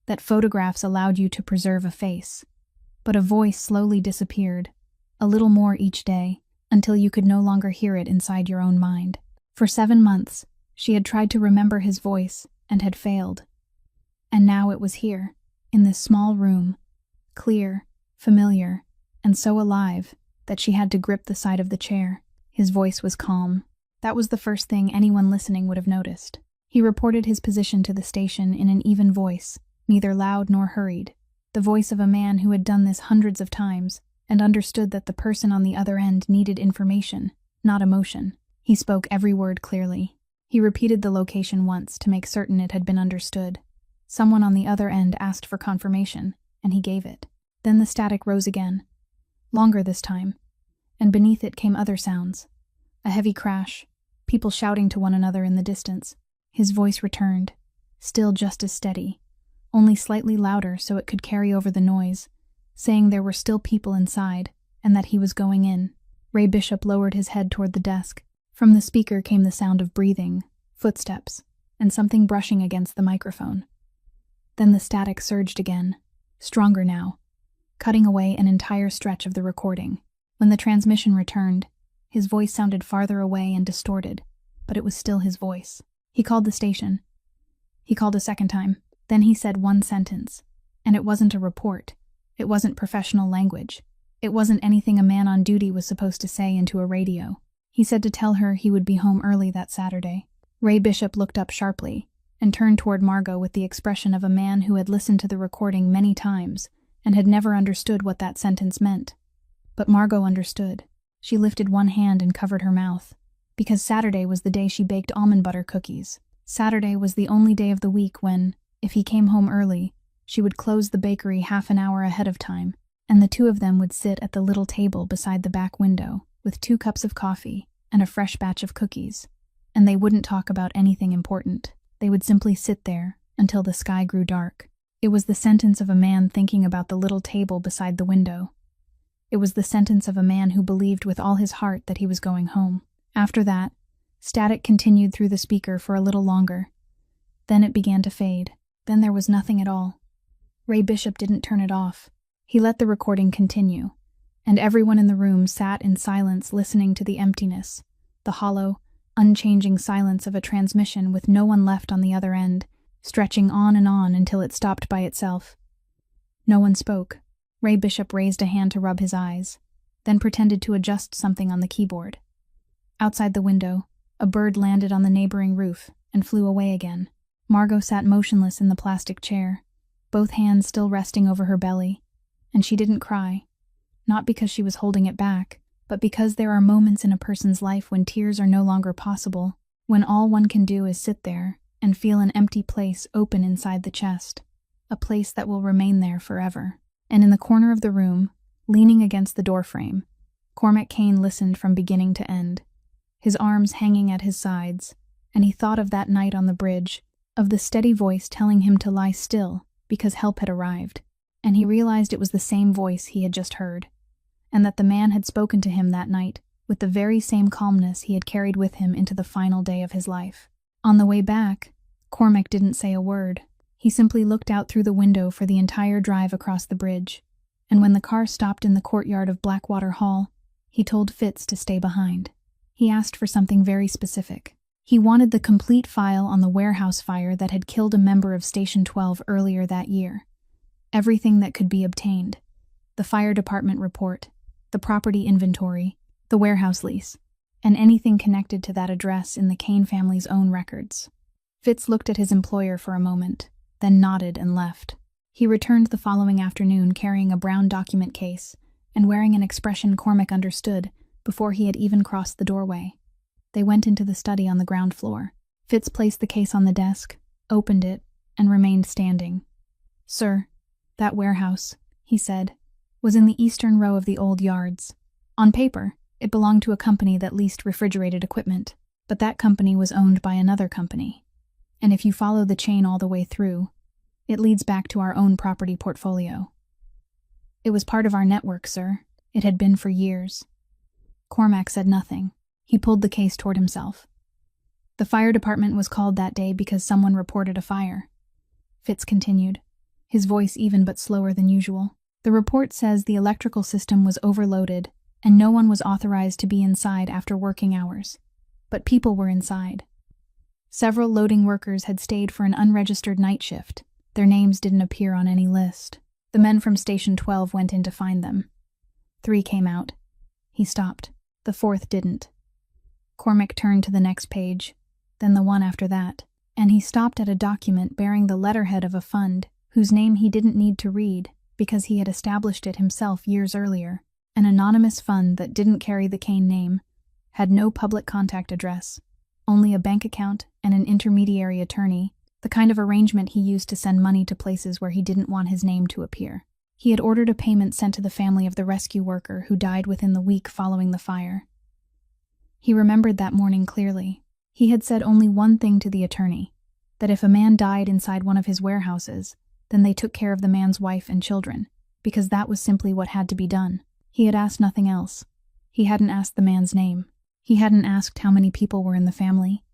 S1: that photographs allowed you to preserve a face. But a voice slowly disappeared, a little more each day, until you could no longer hear it inside your own mind. For 7 months, she had tried to remember his voice and had failed. And now it was here, in this small room, clear, familiar, and so alive that she had to grip the side of the chair. His voice was calm. That was the first thing anyone listening would have noticed. He reported his position to the station in an even voice, neither loud nor hurried, the voice of a man who had done this hundreds of times and understood that the person on the other end needed information, not emotion. He spoke every word clearly. He repeated the location once to make certain it had been understood. Someone on the other end asked for confirmation, and he gave it. Then the static rose again, longer this time, and beneath it came other sounds. A heavy crash, people shouting to one another in the distance. His voice returned, still just as steady, only slightly louder so it could carry over the noise, saying there were still people inside, and that he was going in. Ray Bishop lowered his head toward the desk. From the speaker came the sound of breathing, footsteps, and something brushing against the microphone. Then the static surged again, stronger now, cutting away an entire stretch of the recording. When the transmission returned, his voice sounded farther away and distorted, but it was still his voice. He called the station. He called a second time. Then he said one sentence, and it wasn't a report. It wasn't professional language. It wasn't anything a man on duty was supposed to say into a radio. He said to tell her he would be home early that Saturday. Ray Bishop looked up sharply and turned toward Margot with the expression of a man who had listened to the recording many times and had never understood what that sentence meant. But Margot understood. She lifted one hand and covered her mouth, because Saturday was the day she baked almond butter cookies. Saturday was the only day of the week when, if he came home early, she would close the bakery half an hour ahead of time, and the two of them would sit at the little table beside the back window with 2 cups of coffee and a fresh batch of cookies. And they wouldn't talk about anything important. They would simply sit there until the sky grew dark. It was the sentence of a man thinking about the little table beside the window. It was the sentence of a man who believed with all his heart that he was going home. After that, static continued through the speaker for a little longer. Then it began to fade. Then there was nothing at all. Ray Bishop didn't turn it off. He let the recording continue, and everyone in the room sat in silence listening to the emptiness, the hollow, unchanging silence of a transmission with no one left on the other end, stretching on and on until it stopped by itself. No one spoke. Ray Bishop raised a hand to rub his eyes, then pretended to adjust something on the keyboard. Outside the window, a bird landed on the neighboring roof and flew away again. Margot sat motionless in the plastic chair, both hands still resting over her belly, and she didn't cry, not because she was holding it back, but because there are moments in a person's life when tears are no longer possible, when all one can do is sit there and feel an empty place open inside the chest, a place that will remain there forever. And in the corner of the room, leaning against the doorframe, Cormac Kane listened from beginning to end, his arms hanging at his sides, and he thought of that night on the bridge, of the steady voice telling him to lie still because help had arrived, and he realized it was the same voice he had just heard, and that the man had spoken to him that night with the very same calmness he had carried with him into the final day of his life. On the way back, Cormac didn't say a word. He simply looked out through the window for the entire drive across the bridge, and when the car stopped in the courtyard of Blackwater Hall, he told Fitz to stay behind. He asked for something very specific. He wanted the complete file on the warehouse fire that had killed a member of Station 12 earlier that year. Everything that could be obtained. The fire department report, the property inventory, the warehouse lease, and anything connected to that address in the Kane family's own records. Fitz looked at his employer for a moment, then nodded and left. He returned the following afternoon carrying a brown document case and wearing an expression Cormac understood before he had even crossed the doorway. They went into the study on the ground floor. Fitz placed the case on the desk, opened it, and remained standing. "Sir, that warehouse," he said, "was in the eastern row of the old yards. On paper, it belonged to a company that leased refrigerated equipment, but that company was owned by another company. And if you follow the chain all the way through, it leads back to our own property portfolio. It was part of our network, sir. It had been for years." Cormac said nothing. He pulled the case toward himself. "The fire department was called that day because someone reported a fire." Fitz continued, his voice even but slower than usual. "The report says the electrical system was overloaded and no one was authorized to be inside after working hours. But people were inside. Several loading workers had stayed for an unregistered night shift. Their names didn't appear on any list. The men from Station 12 went in to find them. 3 came out." He stopped. "The 4th didn't." Cormac turned to the next page, then the one after that, and he stopped at a document bearing the letterhead of a fund whose name he didn't need to read because he had established it himself years earlier. An anonymous fund that didn't carry the Kane name, had no public contact address, only a bank account and an intermediary attorney, the kind of arrangement he used to send money to places where he didn't want his name to appear. He had ordered a payment sent to the family of the rescue worker who died within the week following the fire. He remembered that morning clearly. He had said only one thing to the attorney, that if a man died inside one of his warehouses, then they took care of the man's wife and children, because that was simply what had to be done. He had asked nothing else. He hadn't asked the man's name. He hadn't asked how many people were in the family.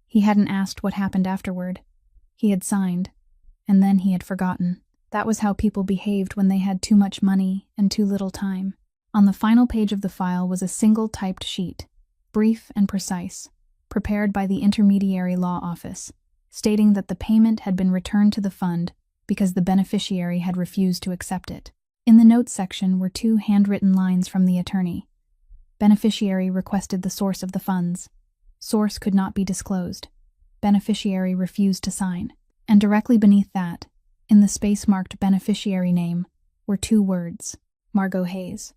S1: He hadn't asked what happened afterward. He had signed, and then he had forgotten. That was how people behaved when they had too much money and too little time. On the final page of the file was a single typed sheet, brief and precise, prepared by the intermediary law office, stating that the payment had been returned to the fund because the beneficiary had refused to accept it. In the notes section were 2 handwritten lines from the attorney. Beneficiary requested the source of the funds. Source could not be disclosed. Beneficiary refused to sign. And directly beneath that, in the space marked beneficiary name, were 2 words, Margot Hayes.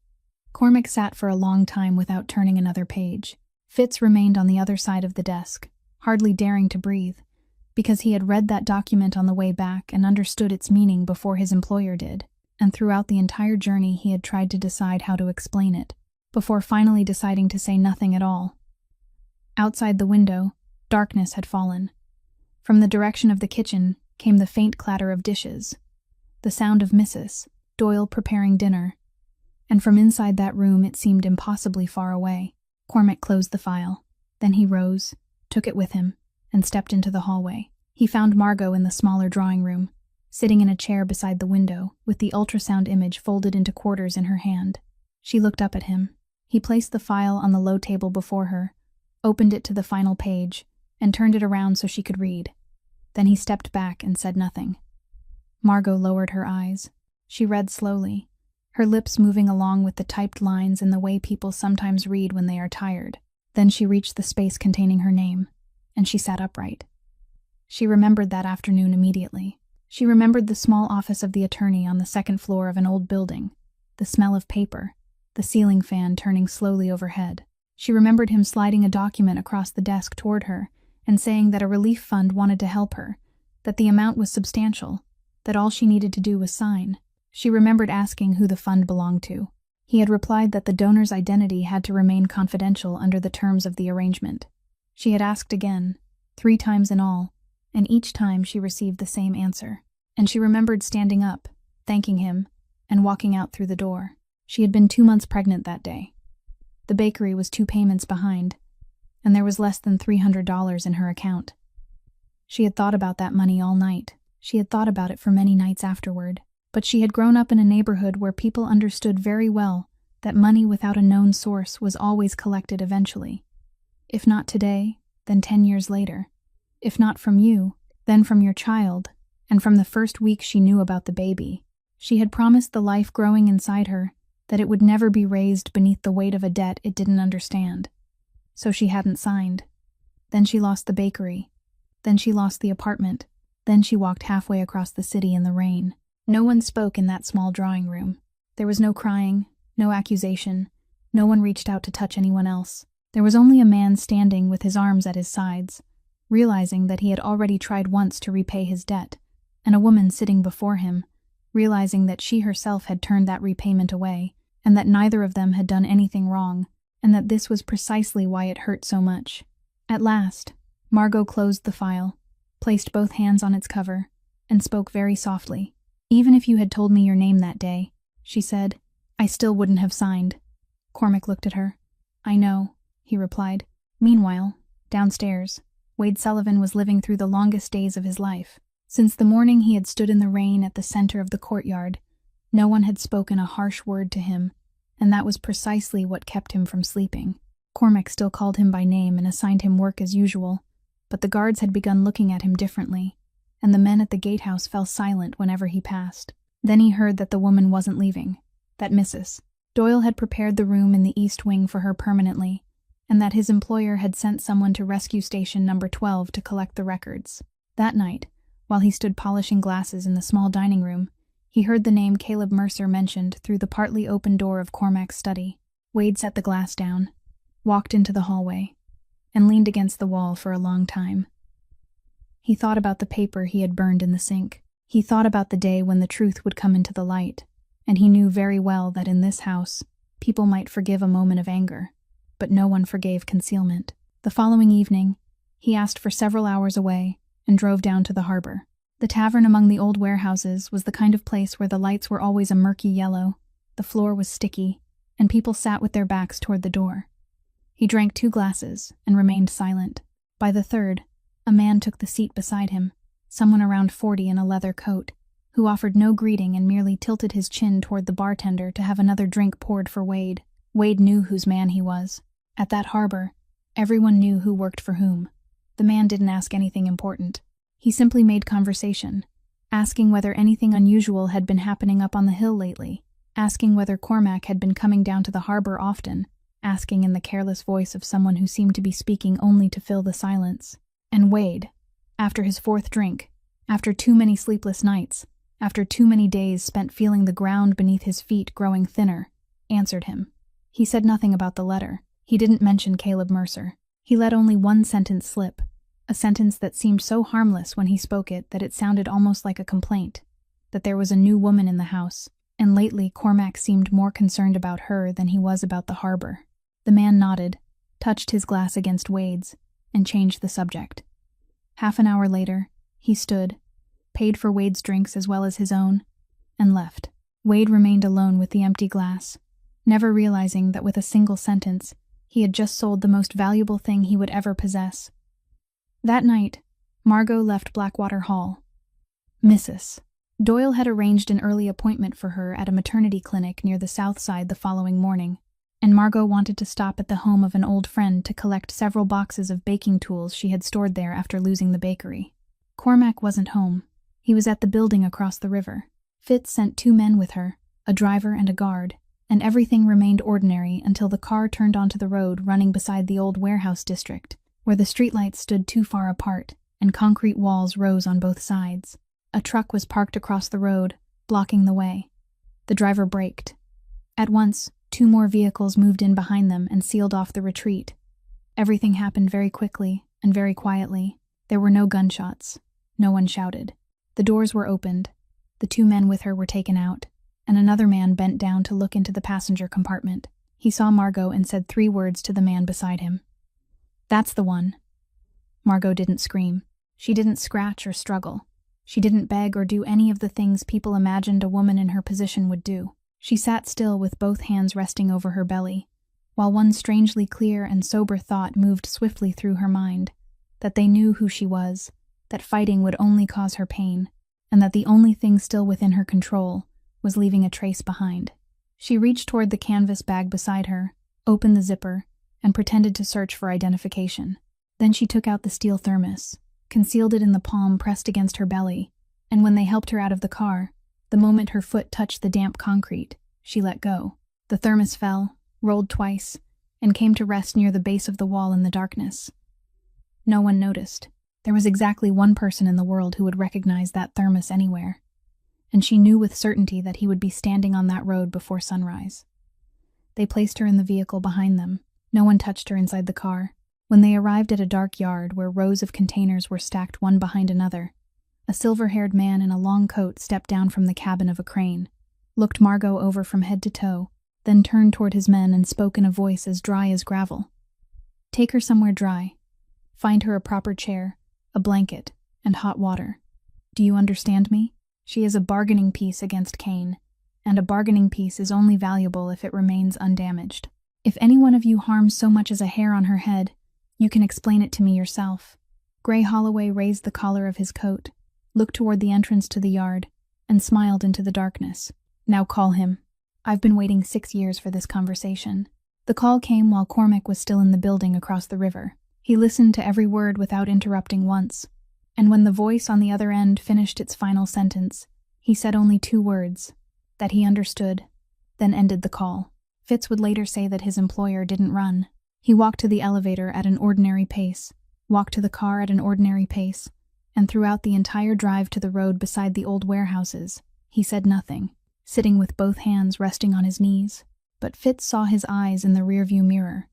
S1: Cormac sat for a long time without turning another page. Fitz remained on the other side of the desk, hardly daring to breathe, because he had read that document on the way back and understood its meaning before his employer did, and throughout the entire journey he had tried to decide how to explain it, before finally deciding to say nothing at all. Outside the window, darkness had fallen. From the direction of the kitchen came the faint clatter of dishes, the sound of Mrs. Doyle preparing dinner, and from inside that room it seemed impossibly far away. Cormac closed the file. Then he rose, took it with him, and stepped into the hallway. He found Margot in the smaller drawing room, sitting in a chair beside the window, with the ultrasound image folded into quarters in her hand. She looked up at him. He placed the file on the low table before her, opened it to the final page, and turned it around so she could read. Then he stepped back and said nothing. Margot lowered her eyes. She read slowly, her lips moving along with the typed lines in the way people sometimes read when they are tired. Then she reached the space containing her name, and she sat upright. She remembered that afternoon immediately. She remembered the small office of the attorney on the 2nd floor of an old building, the smell of paper, the ceiling fan turning slowly overhead. She remembered him sliding a document across the desk toward her and saying that a relief fund wanted to help her, that the amount was substantial, that all she needed to do was sign. She remembered asking who the fund belonged to. He had replied that the donor's identity had to remain confidential under the terms of the arrangement. She had asked again, 3 times in all, and each time she received the same answer. And she remembered standing up, thanking him, and walking out through the door. She had been 2 months pregnant that day. The bakery was 2 payments behind, and there was less than $300 in her account. She had thought about that money all night. She had thought about it for many nights afterward. But she had grown up in a neighborhood where people understood very well that money without a known source was always collected eventually. If not today, then 10 years later. If not from you, then from your child, and from the first week she knew about the baby. She had promised the life growing inside her that it would never be raised beneath the weight of a debt it didn't understand. So she hadn't signed. Then she lost the bakery. Then she lost the apartment. Then she walked halfway across the city in the rain. No one spoke in that small drawing room. There was no crying, No accusation. No one reached out to touch anyone else. There was only a man standing with his arms at his sides, realizing that he had already tried once to repay his debt, and a woman sitting before him, realizing that she herself had turned that repayment away, and that neither of them had done anything wrong, and that this was precisely why it hurt so much. At last, Margot closed the file, placed both hands on its cover, and spoke very softly. "Even if you had told me your name that day," she said, "I still wouldn't have signed." Cormac looked at her. "I know," he replied. Meanwhile, downstairs, Wade Sullivan was living through the longest days of his life. Since the morning he had stood in the rain at the center of the courtyard, no one had spoken a harsh word to him, and that was precisely what kept him from sleeping. Cormac still called him by name and assigned him work as usual, but the guards had begun looking at him differently, and the men at the gatehouse fell silent whenever he passed. Then he heard that the woman wasn't leaving, that Mrs. Doyle had prepared the room in the east wing for her permanently, and that his employer had sent someone to rescue station number 12 to collect the records. That night, while he stood polishing glasses in the small dining room, he heard the name Caleb Mercer mentioned through the partly open door of Cormac's study. Wade set the glass down, walked into the hallway, and leaned against the wall for a long time. He thought about the paper he had burned in the sink. He thought about the day when the truth would come into the light, and he knew very well that in this house, people might forgive a moment of anger, but no one forgave concealment. The following evening, he asked for several hours away and drove down to the harbor. The tavern among the old warehouses was the kind of place where the lights were always a murky yellow, the floor was sticky, and people sat with their backs toward the door. He drank 2 glasses and remained silent. By the third, a man took the seat beside him, someone around 40 in a leather coat, who offered no greeting and merely tilted his chin toward the bartender to have another drink poured for Wade. Wade knew whose man he was. At that harbor, everyone knew who worked for whom. The man didn't ask anything important. He simply made conversation, asking whether anything unusual had been happening up on the hill lately, asking whether Cormac had been coming down to the harbor often, asking in the careless voice of someone who seemed to be speaking only to fill the silence. And Wade, after his 4th drink, after too many sleepless nights, after too many days spent feeling the ground beneath his feet growing thinner, answered him. He said nothing about the letter. He didn't mention Caleb Mercer. He let only one sentence slip, a sentence that seemed so harmless when he spoke it that it sounded almost like a complaint, that there was a new woman in the house, and lately Cormac seemed more concerned about her than he was about the harbor. The man nodded, touched his glass against Wade's, and changed the subject. Half an hour later, he stood, paid for Wade's drinks as well as his own, and left. Wade remained alone with the empty glass, never realizing that with a single sentence, he had just sold the most valuable thing he would ever possess. That night, Margot left Blackwater Hall. Mrs. Doyle had arranged an early appointment for her at a maternity clinic near the south side the following morning, and Margot wanted to stop at the home of an old friend to collect several boxes of baking tools she had stored there after losing the bakery. Cormac wasn't home. He was at the building across the river. Fitz sent 2 men with her, a driver and a guard, and everything remained ordinary until the car turned onto the road running beside the old warehouse district, where the streetlights stood too far apart and concrete walls rose on both sides. A truck was parked across the road, blocking the way. The driver braked. At once, 2 more vehicles moved in behind them and sealed off the retreat. Everything happened very quickly and very quietly. There were no gunshots. No one shouted. The doors were opened. The 2 men with her were taken out, and another man bent down to look into the passenger compartment. He saw Margot and said 3 words to the man beside him. "That's the one." Margot didn't scream. She didn't scratch or struggle. She didn't beg or do any of the things people imagined a woman in her position would do. She sat still with both hands resting over her belly, while one strangely clear and sober thought moved swiftly through her mind, that they knew who she was, that fighting would only cause her pain, and that the only thing still within her control was leaving a trace behind. She reached toward the canvas bag beside her, opened the zipper, and pretended to search for identification. Then she took out the steel thermos, concealed it in the palm pressed against her belly, and when they helped her out of the car, the moment her foot touched the damp concrete, she let go. The thermos fell, rolled twice, and came to rest near the base of the wall in the darkness. No one noticed. There was exactly one person in the world who would recognize that thermos anywhere, and she knew with certainty that he would be standing on that road before sunrise. They placed her in the vehicle behind them. No one touched her inside the car. When they arrived at a dark yard where rows of containers were stacked one behind another, a silver-haired man in a long coat stepped down from the cabin of a crane, looked Margot over from head to toe, then turned toward his men and spoke in a voice as dry as gravel. "Take her somewhere dry. Find her a proper chair, a blanket, and hot water. Do you understand me? She is a bargaining piece against Cain, and a bargaining piece is only valuable if it remains undamaged. If any one of you harms so much as a hair on her head, you can explain it to me yourself." Gray Holloway raised the collar of his coat, looked toward the entrance to the yard, and smiled into the darkness. "Now call him. I've been waiting 6 years for this conversation." The call came while Cormac was still in the building across the river. He listened to every word without interrupting once, and when the voice on the other end finished its final sentence, he said only 2 words, that he understood, then ended the call. Fitz would later say that his employer didn't run. He walked to the elevator at an ordinary pace, walked to the car at an ordinary pace, and throughout the entire drive to the road beside the old warehouses, he said nothing, sitting with both hands resting on his knees. But Fitz saw his eyes in the rearview mirror,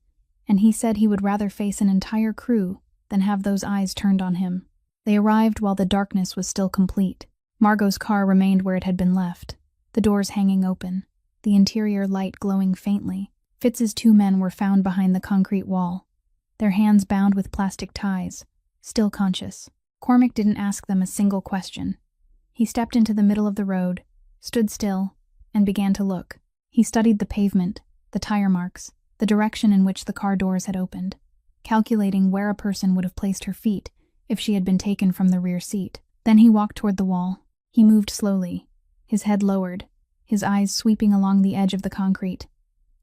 S1: and he said he would rather face an entire crew than have those eyes turned on him. They arrived while the darkness was still complete. Margot's car remained where it had been left, the doors hanging open, the interior light glowing faintly. Fitz's 2 men were found behind the concrete wall, their hands bound with plastic ties, still conscious. Cormac didn't ask them a single question. He stepped into the middle of the road, stood still, and began to look. He studied the pavement, the tire marks, the direction in which the car doors had opened, calculating where a person would have placed her feet if she had been taken from the rear seat. Then he walked toward the wall. He moved slowly, his head lowered, his eyes sweeping along the edge of the concrete.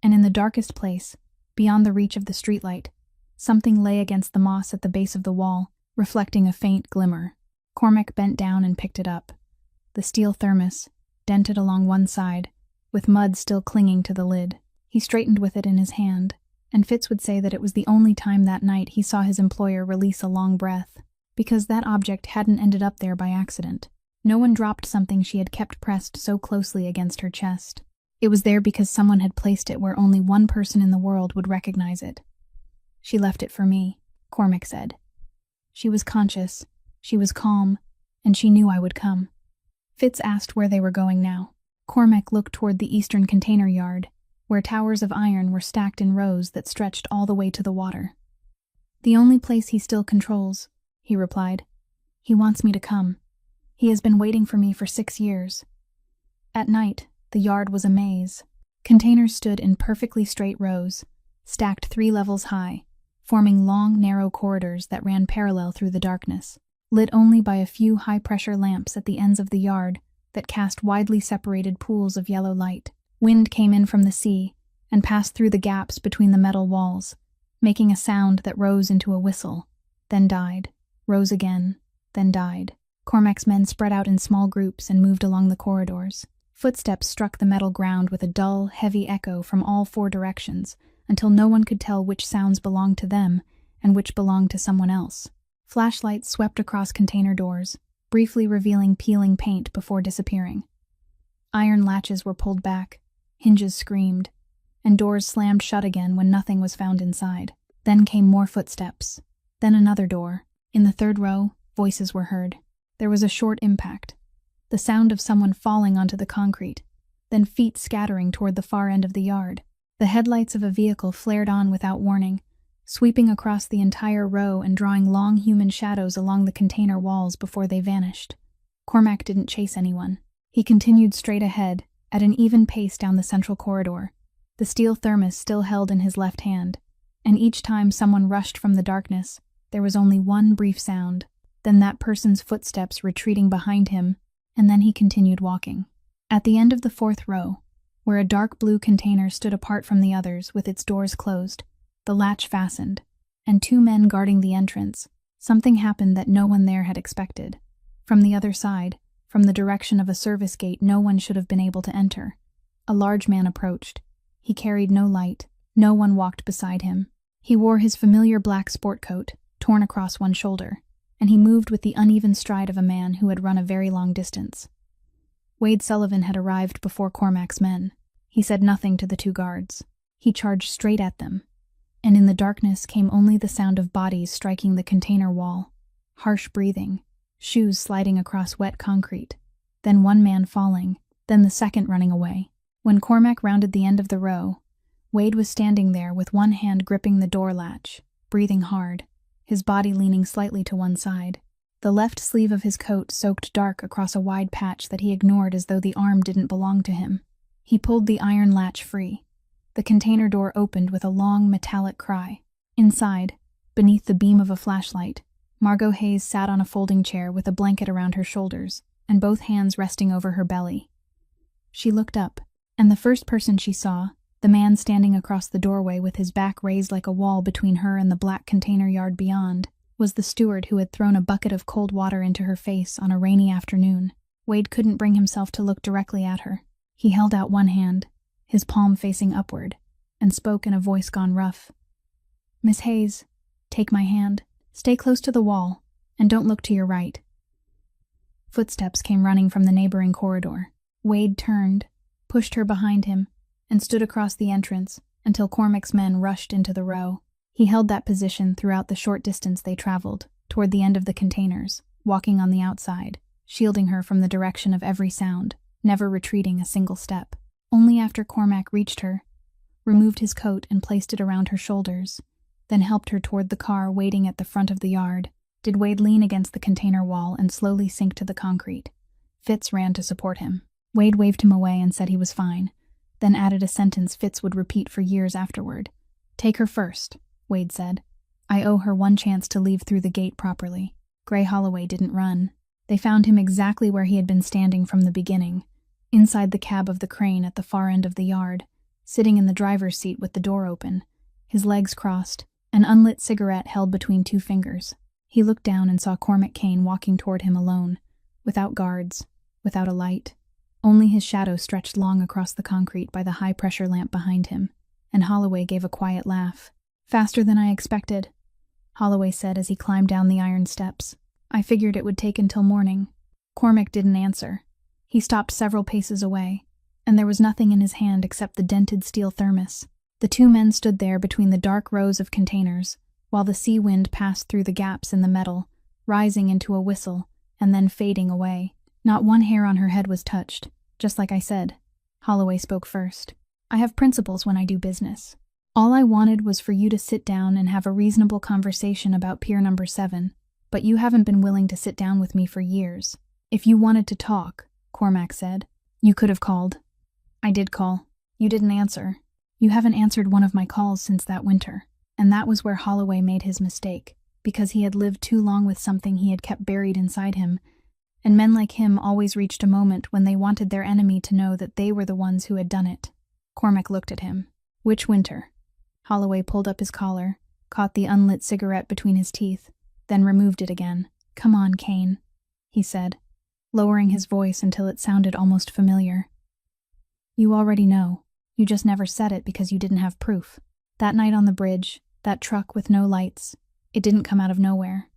S1: And in the darkest place, beyond the reach of the streetlight, something lay against the moss at the base of the wall, reflecting a faint glimmer. Cormac bent down and picked it up. The steel thermos, dented along one side, with mud still clinging to the lid. He straightened with it in his hand, and Fitz would say that it was the only time that night he saw his employer release a long breath, because that object hadn't ended up there by accident. No one dropped something she had kept pressed so closely against her chest. It was there because someone had placed it where only one person in the world would recognize it. "She left it for me," Cormac said. "She was conscious, she was calm, and she knew I would come." Fitz asked where they were going now. Cormac looked toward the eastern container yard, where towers of iron were stacked in rows that stretched all the way to the water. "The only place he still controls," he replied. "He wants me to come. He has been waiting for me for 6 years." At night, the yard was a maze. Containers stood in perfectly straight rows, stacked 3 levels high, forming long, narrow corridors that ran parallel through the darkness, lit only by a few high-pressure lamps at the ends of the yard that cast widely separated pools of yellow light. Wind came in from the sea and passed through the gaps between the metal walls, making a sound that rose into a whistle, then died, rose again, then died. Cormac's men spread out in small groups and moved along the corridors. Footsteps struck the metal ground with a dull, heavy echo from all 4 directions, until no one could tell which sounds belonged to them and which belonged to someone else. Flashlights swept across container doors, briefly revealing peeling paint before disappearing. Iron latches were pulled back, hinges screamed, and doors slammed shut again when nothing was found inside. Then came more footsteps, then another door. In the 3rd row, voices were heard. There was a short impact, the sound of someone falling onto the concrete, then feet scattering toward the far end of the yard. The headlights of a vehicle flared on without warning, sweeping across the entire row and drawing long human shadows along the container walls before they vanished. Cormac didn't chase anyone. He continued straight ahead, at an even pace down the central corridor, the steel thermos still held in his left hand, and each time someone rushed from the darkness, there was only one brief sound, then that person's footsteps retreating behind him, and then he continued walking. At the end of the 4th row, where a dark blue container stood apart from the others with its doors closed, the latch fastened, and 2 men guarding the entrance, something happened that no one there had expected. From the other side, from the direction of a service gate no one should have been able to enter, a large man approached. He carried no light. No one walked beside him. He wore his familiar black sport coat, torn across one shoulder, and he moved with the uneven stride of a man who had run a very long distance. Wade Sullivan had arrived before Cormac's men. He said nothing to the 2 guards. He charged straight at them, and in the darkness came only the sound of bodies striking the container wall, harsh breathing, shoes sliding across wet concrete, then one man falling, then the second running away. When Cormac rounded the end of the row, Wade was standing there with one hand gripping the door latch, breathing hard, his body leaning slightly to one side. The left sleeve of his coat soaked dark across a wide patch that he ignored as though the arm didn't belong to him. He pulled the iron latch free. The container door opened with a long, metallic cry. Inside, beneath the beam of a flashlight, Margot Hayes sat on a folding chair with a blanket around her shoulders and both hands resting over her belly. She looked up, and the first person she saw, the man standing across the doorway with his back raised like a wall between her and the black container yard beyond, was the steward who had thrown a bucket of cold water into her face on a rainy afternoon. Wade couldn't bring himself to look directly at her. He held out one hand, his palm facing upward, and spoke in a voice gone rough. "Miss Hayes, take my hand. Stay close to the wall, and don't look to your right." Footsteps came running from the neighboring corridor. Wade turned, pushed her behind him, and stood across the entrance until Cormac's men rushed into the row. He held that position throughout the short distance they traveled, toward the end of the containers, walking on the outside, shielding her from the direction of every sound, never retreating a single step. Only after Cormac reached her, removed his coat and placed it around her shoulders, then helped her toward the car waiting at the front of the yard, did Wade lean against the container wall and slowly sink to the concrete. Fitz ran to support him. Wade waved him away and said he was fine, then added a sentence Fitz would repeat for years afterward. "Take her first," Wade said. "I owe her one chance to leave through the gate properly." Gray Holloway didn't run. They found him exactly where he had been standing from the beginning, inside the cab of the crane at the far end of the yard, sitting in the driver's seat with the door open, his legs crossed, an unlit cigarette held between two fingers. He looked down and saw Cormac Kane walking toward him alone, without guards, without a light. Only his shadow stretched long across the concrete by the high-pressure lamp behind him, and Holloway gave a quiet laugh. "Faster than I expected," Holloway said as he climbed down the iron steps. "I figured it would take until morning." Cormac didn't answer. He stopped several paces away, and there was nothing in his hand except the dented steel thermos. The two men stood there between the dark rows of containers, while the sea wind passed through the gaps in the metal, rising into a whistle, and then fading away. Not one hair on her head was touched, just like I said. Holloway spoke first. "I have principles when I do business. All I wanted was for you to sit down and have a reasonable conversation about Pier Number 7, but you haven't been willing to sit down with me for years. If you wanted to talk," Cormac said, "you could have called." "I did call. You didn't answer. You haven't answered one of my calls since that winter." And that was where Holloway made his mistake, because he had lived too long with something he had kept buried inside him, and men like him always reached a moment when they wanted their enemy to know that they were the ones who had done it. Cormac looked at him. "Which winter?" Holloway pulled up his collar, caught the unlit cigarette between his teeth, then removed it again. "Come on, Kane," he said, lowering his voice until it sounded almost familiar. "You already know. You just never said it because you didn't have proof. That night on the bridge, that truck with no lights, it didn't come out of nowhere.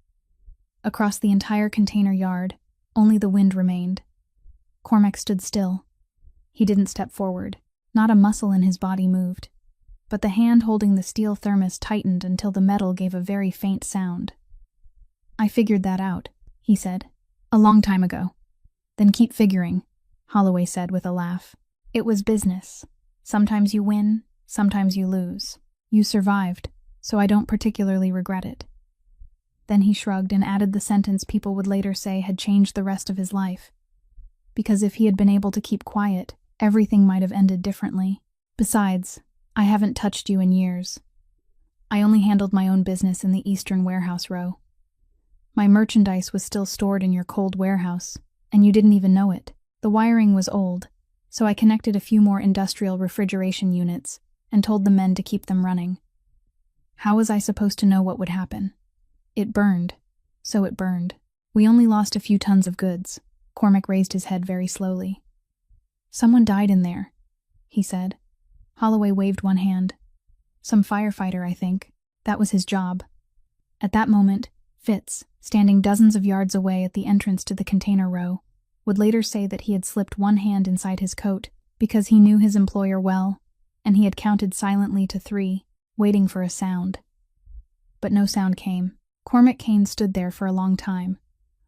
S1: Across the entire container yard, only the wind remained." Cormac stood still. He didn't step forward. Not a muscle in his body moved. But the hand holding the steel thermos tightened until the metal gave a very faint sound. "I figured that out," he said. "A long time ago." "Then keep figuring," Holloway said with a laugh. "It was business. Sometimes you win, sometimes you lose. You survived, so I don't particularly regret it." Then he shrugged and added the sentence people would later say had changed the rest of his life. Because if he had been able to keep quiet, everything might have ended differently. "Besides, I haven't touched you in years. I only handled my own business in the eastern warehouse row. My merchandise was still stored in your cold warehouse, and you didn't even know it. The wiring was old, so I connected a few more industrial refrigeration units and told the men to keep them running. How was I supposed to know what would happen? It burned, so it burned. We only lost a few tons of goods." Cormac raised his head very slowly. "Someone died in there," he said. Holloway waved one hand. "Some firefighter, I think. That was his job." At that moment, Fitz, standing dozens of yards away at the entrance to the container row, would later say that he had slipped one hand inside his coat because he knew his employer well and he had counted silently to 3, waiting for a sound. But no sound came. Cormac Kane stood there for a long time,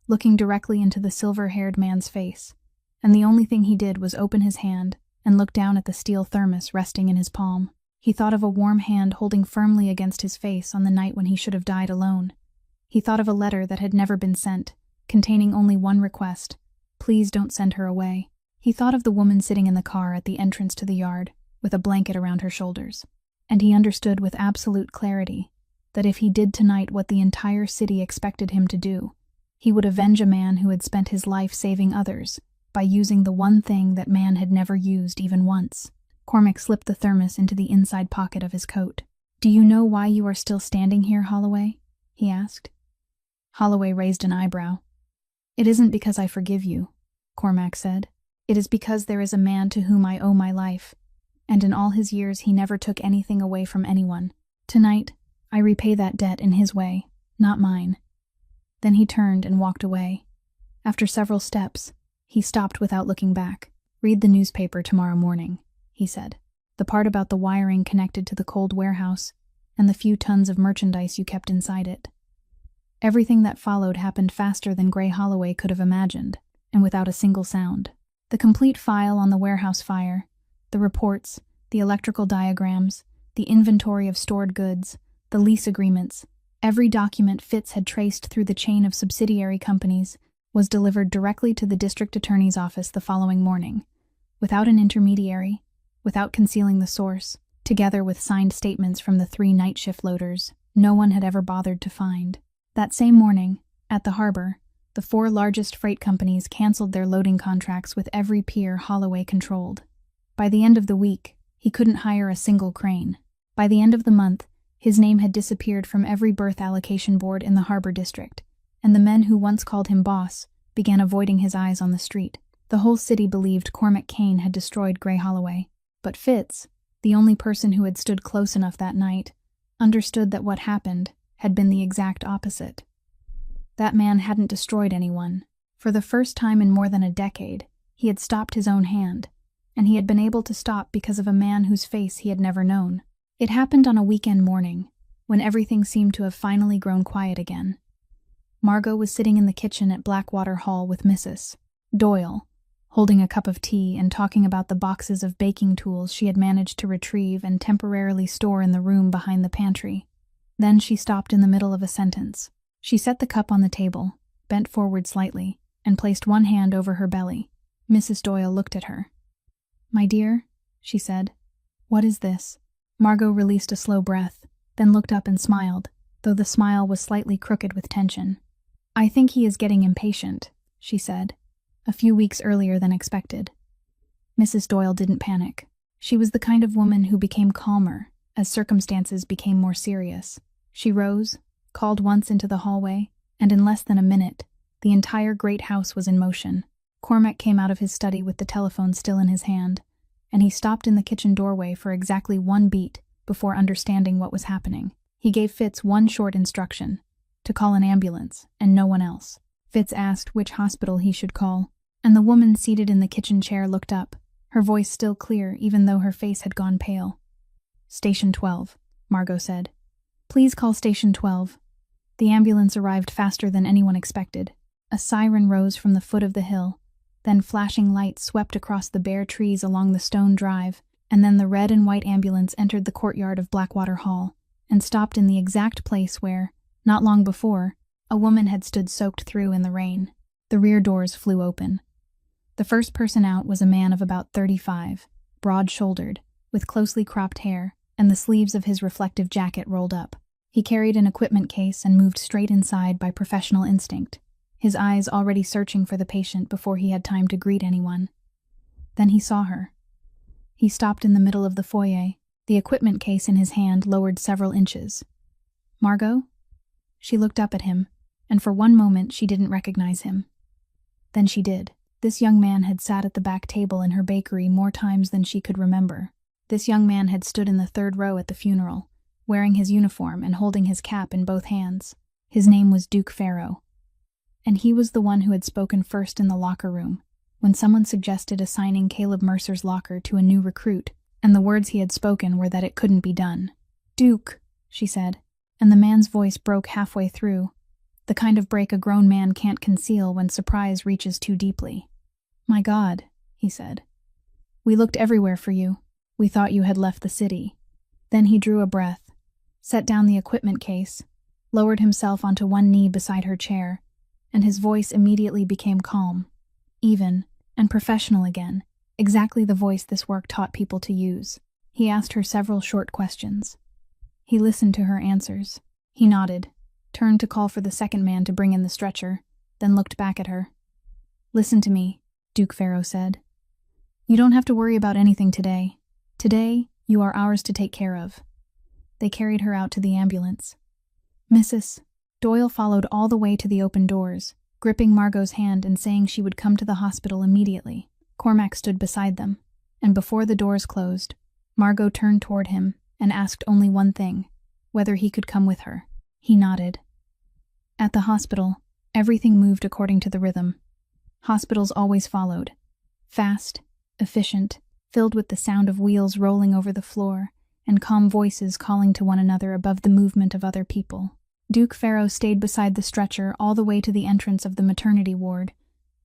S1: looking directly into the silver-haired man's face, and the only thing he did was open his hand and look down at the steel thermos resting in his palm. He thought of a warm hand holding firmly against his face on the night when he should have died alone. He thought of a letter that had never been sent, containing only one request: please don't send her away. He thought of the woman sitting in the car at the entrance to the yard, with a blanket around her shoulders. And he understood with absolute clarity that if he did tonight what the entire city expected him to do, he would avenge a man who had spent his life saving others by using the one thing that man had never used even once. Cormac slipped the thermos into the inside pocket of his coat. "Do you know why you are still standing here, Holloway?" he asked. Holloway raised an eyebrow. "It isn't because I forgive you," Cormac said. "It is because there is a man to whom I owe my life, and in all his years he never took anything away from anyone. Tonight, I repay that debt in his way, not mine." Then he turned and walked away. After several steps, he stopped without looking back. "Read the newspaper tomorrow morning," he said. "The part about the wiring connected to the cold warehouse and the few tons of merchandise you kept inside it." Everything that followed happened faster than Gray Holloway could have imagined, and without a single sound. The complete file on the warehouse fire, the reports, the electrical diagrams, the inventory of stored goods, the lease agreements, every document Fitz had traced through the chain of subsidiary companies was delivered directly to the district attorney's office the following morning, without an intermediary, without concealing the source, together with signed statements from the 3 night shift loaders no one had ever bothered to find. That same morning, at the harbor, the 4 largest freight companies canceled their loading contracts with every pier Holloway controlled. By the end of the week, he couldn't hire a single crane. By the end of the month, his name had disappeared from every berth allocation board in the harbor district, and the men who once called him boss began avoiding his eyes on the street. The whole city believed Cormac Kane had destroyed Gray Holloway. But Fitz, the only person who had stood close enough that night, understood that what happened had been the exact opposite. That man hadn't destroyed anyone. For the first time in more than a decade, he had stopped his own hand, and he had been able to stop because of a man whose face he had never known. It happened on a weekend morning, when everything seemed to have finally grown quiet again. Margot was sitting in the kitchen at Blackwater Hall with Mrs. Doyle, holding a cup of tea and talking about the boxes of baking tools she had managed to retrieve and temporarily store in the room behind the pantry. Then she stopped in the middle of a sentence. She set the cup on the table, bent forward slightly, and placed one hand over her belly. Mrs. Doyle looked at her. "My dear," she said, "what is this?" Margot released a slow breath, then looked up and smiled, though the smile was slightly crooked with tension. "I think he is getting impatient," she said, a few weeks earlier than expected. Mrs. Doyle didn't panic. She was the kind of woman who became calmer as circumstances became more serious. She rose, called once into the hallway, and in less than a minute, the entire great house was in motion. Cormac came out of his study with the telephone still in his hand, and he stopped in the kitchen doorway for exactly 1 beat before understanding what was happening. He gave Fitz one short instruction: to call an ambulance, and no one else. Fitz asked which hospital he should call, and the woman seated in the kitchen chair looked up, her voice still clear even though her face had gone pale. "Station 12, Margot said. "Please call Station 12. The ambulance arrived faster than anyone expected. A siren rose from the foot of the hill, then flashing lights swept across the bare trees along the stone drive, and then the red and white ambulance entered the courtyard of Blackwater Hall and stopped in the exact place where, not long before, a woman had stood soaked through in the rain. The rear doors flew open. The first person out was a man of about 35, broad-shouldered, with closely cropped hair, and the sleeves of his reflective jacket rolled up. He carried an equipment case and moved straight inside by professional instinct, his eyes already searching for the patient before he had time to greet anyone. Then he saw her. He stopped in the middle of the foyer, the equipment case in his hand lowered several inches. "Margot?" She looked up at him, and for one moment she didn't recognize him. Then she did. This young man had sat at the back table in her bakery more times than she could remember. This young man had stood in the 3rd row at the funeral, wearing his uniform and holding his cap in both hands. His name was Duke Farrow. And he was the one who had spoken first in the locker room, when someone suggested assigning Caleb Mercer's locker to a new recruit and the words he had spoken were that it couldn't be done. "Duke," she said, and the man's voice broke halfway through, the kind of break a grown man can't conceal when surprise reaches too deeply. "My God," he said. "We looked everywhere for you. We thought you had left the city." Then he drew a breath, set down the equipment case, lowered himself onto one knee beside her chair, and his voice immediately became calm, even, and professional again, exactly the voice this work taught people to use. He asked her several short questions. He listened to her answers. He nodded, turned to call for the second man to bring in the stretcher, then looked back at her. "Listen to me," Duke Pharaoh said. "You don't have to worry about anything today. Today, you are ours to take care of." They carried her out to the ambulance. "Mrs. Doyle followed all the way to the open doors, gripping Margot's hand and saying she would come to the hospital immediately. Cormac stood beside them, and before the doors closed, Margot turned toward him and asked only one thing, whether he could come with her. He nodded. At the hospital, everything moved according to the rhythm. Hospitals always followed. Fast, efficient, filled with the sound of wheels rolling over the floor, and calm voices calling to one another above the movement of other people. Duke Pharaoh stayed beside the stretcher all the way to the entrance of the maternity ward,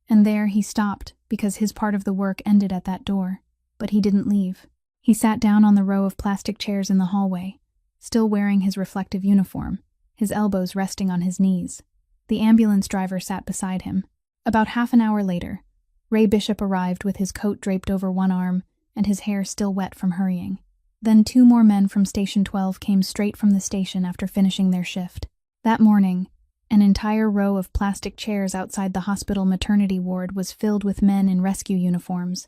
S1: and there he stopped because his part of the work ended at that door, but he didn't leave. He sat down on the row of plastic chairs in the hallway, still wearing his reflective uniform, his elbows resting on his knees. The ambulance driver sat beside him. About half an hour later, Ray Bishop arrived with his coat draped over one arm and his hair still wet from hurrying. Then 2 more men from Station 12 came straight from the station after finishing their shift. That morning, an entire row of plastic chairs outside the hospital maternity ward was filled with men in rescue uniforms,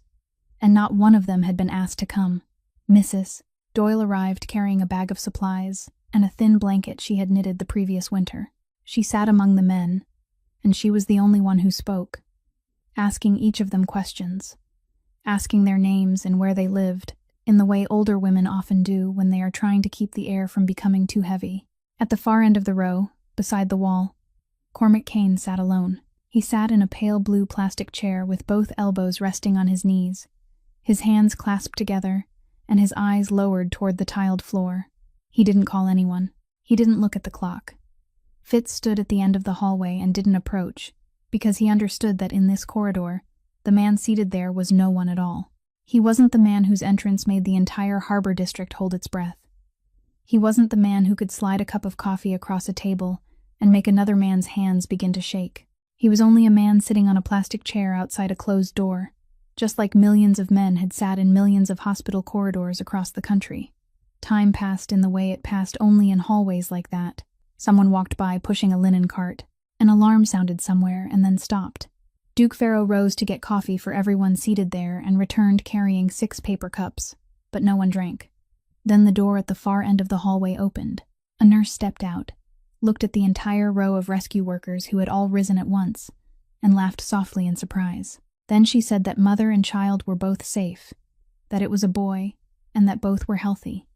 S1: and not one of them had been asked to come. Mrs. Doyle arrived carrying a bag of supplies and a thin blanket she had knitted the previous winter. She sat among the men, and she was the only one who spoke, asking each of them questions, asking their names and where they lived, in the way older women often do when they are trying to keep the air from becoming too heavy. At the far end of the row, beside the wall, Cormac Kane sat alone. He sat in a pale blue plastic chair with both elbows resting on his knees, his hands clasped together, and his eyes lowered toward the tiled floor. He didn't call anyone. He didn't look at the clock. Fitz stood at the end of the hallway and didn't approach, because he understood that in this corridor, the man seated there was no one at all. He wasn't the man whose entrance made the entire harbor district hold its breath. He wasn't the man who could slide a cup of coffee across a table and make another man's hands begin to shake. He was only a man sitting on a plastic chair outside a closed door, just like millions of men had sat in millions of hospital corridors across the country. Time passed in the way it passed only in hallways like that. Someone walked by pushing a linen cart. An alarm sounded somewhere and then stopped. Duke Pharaoh rose to get coffee for everyone seated there and returned carrying 6 paper cups, but no one drank. Then the door at the far end of the hallway opened. A nurse stepped out, looked at the entire row of rescue workers who had all risen at once, and laughed softly in surprise. Then she said that mother and child were both safe, that it was a boy, and that both were healthy.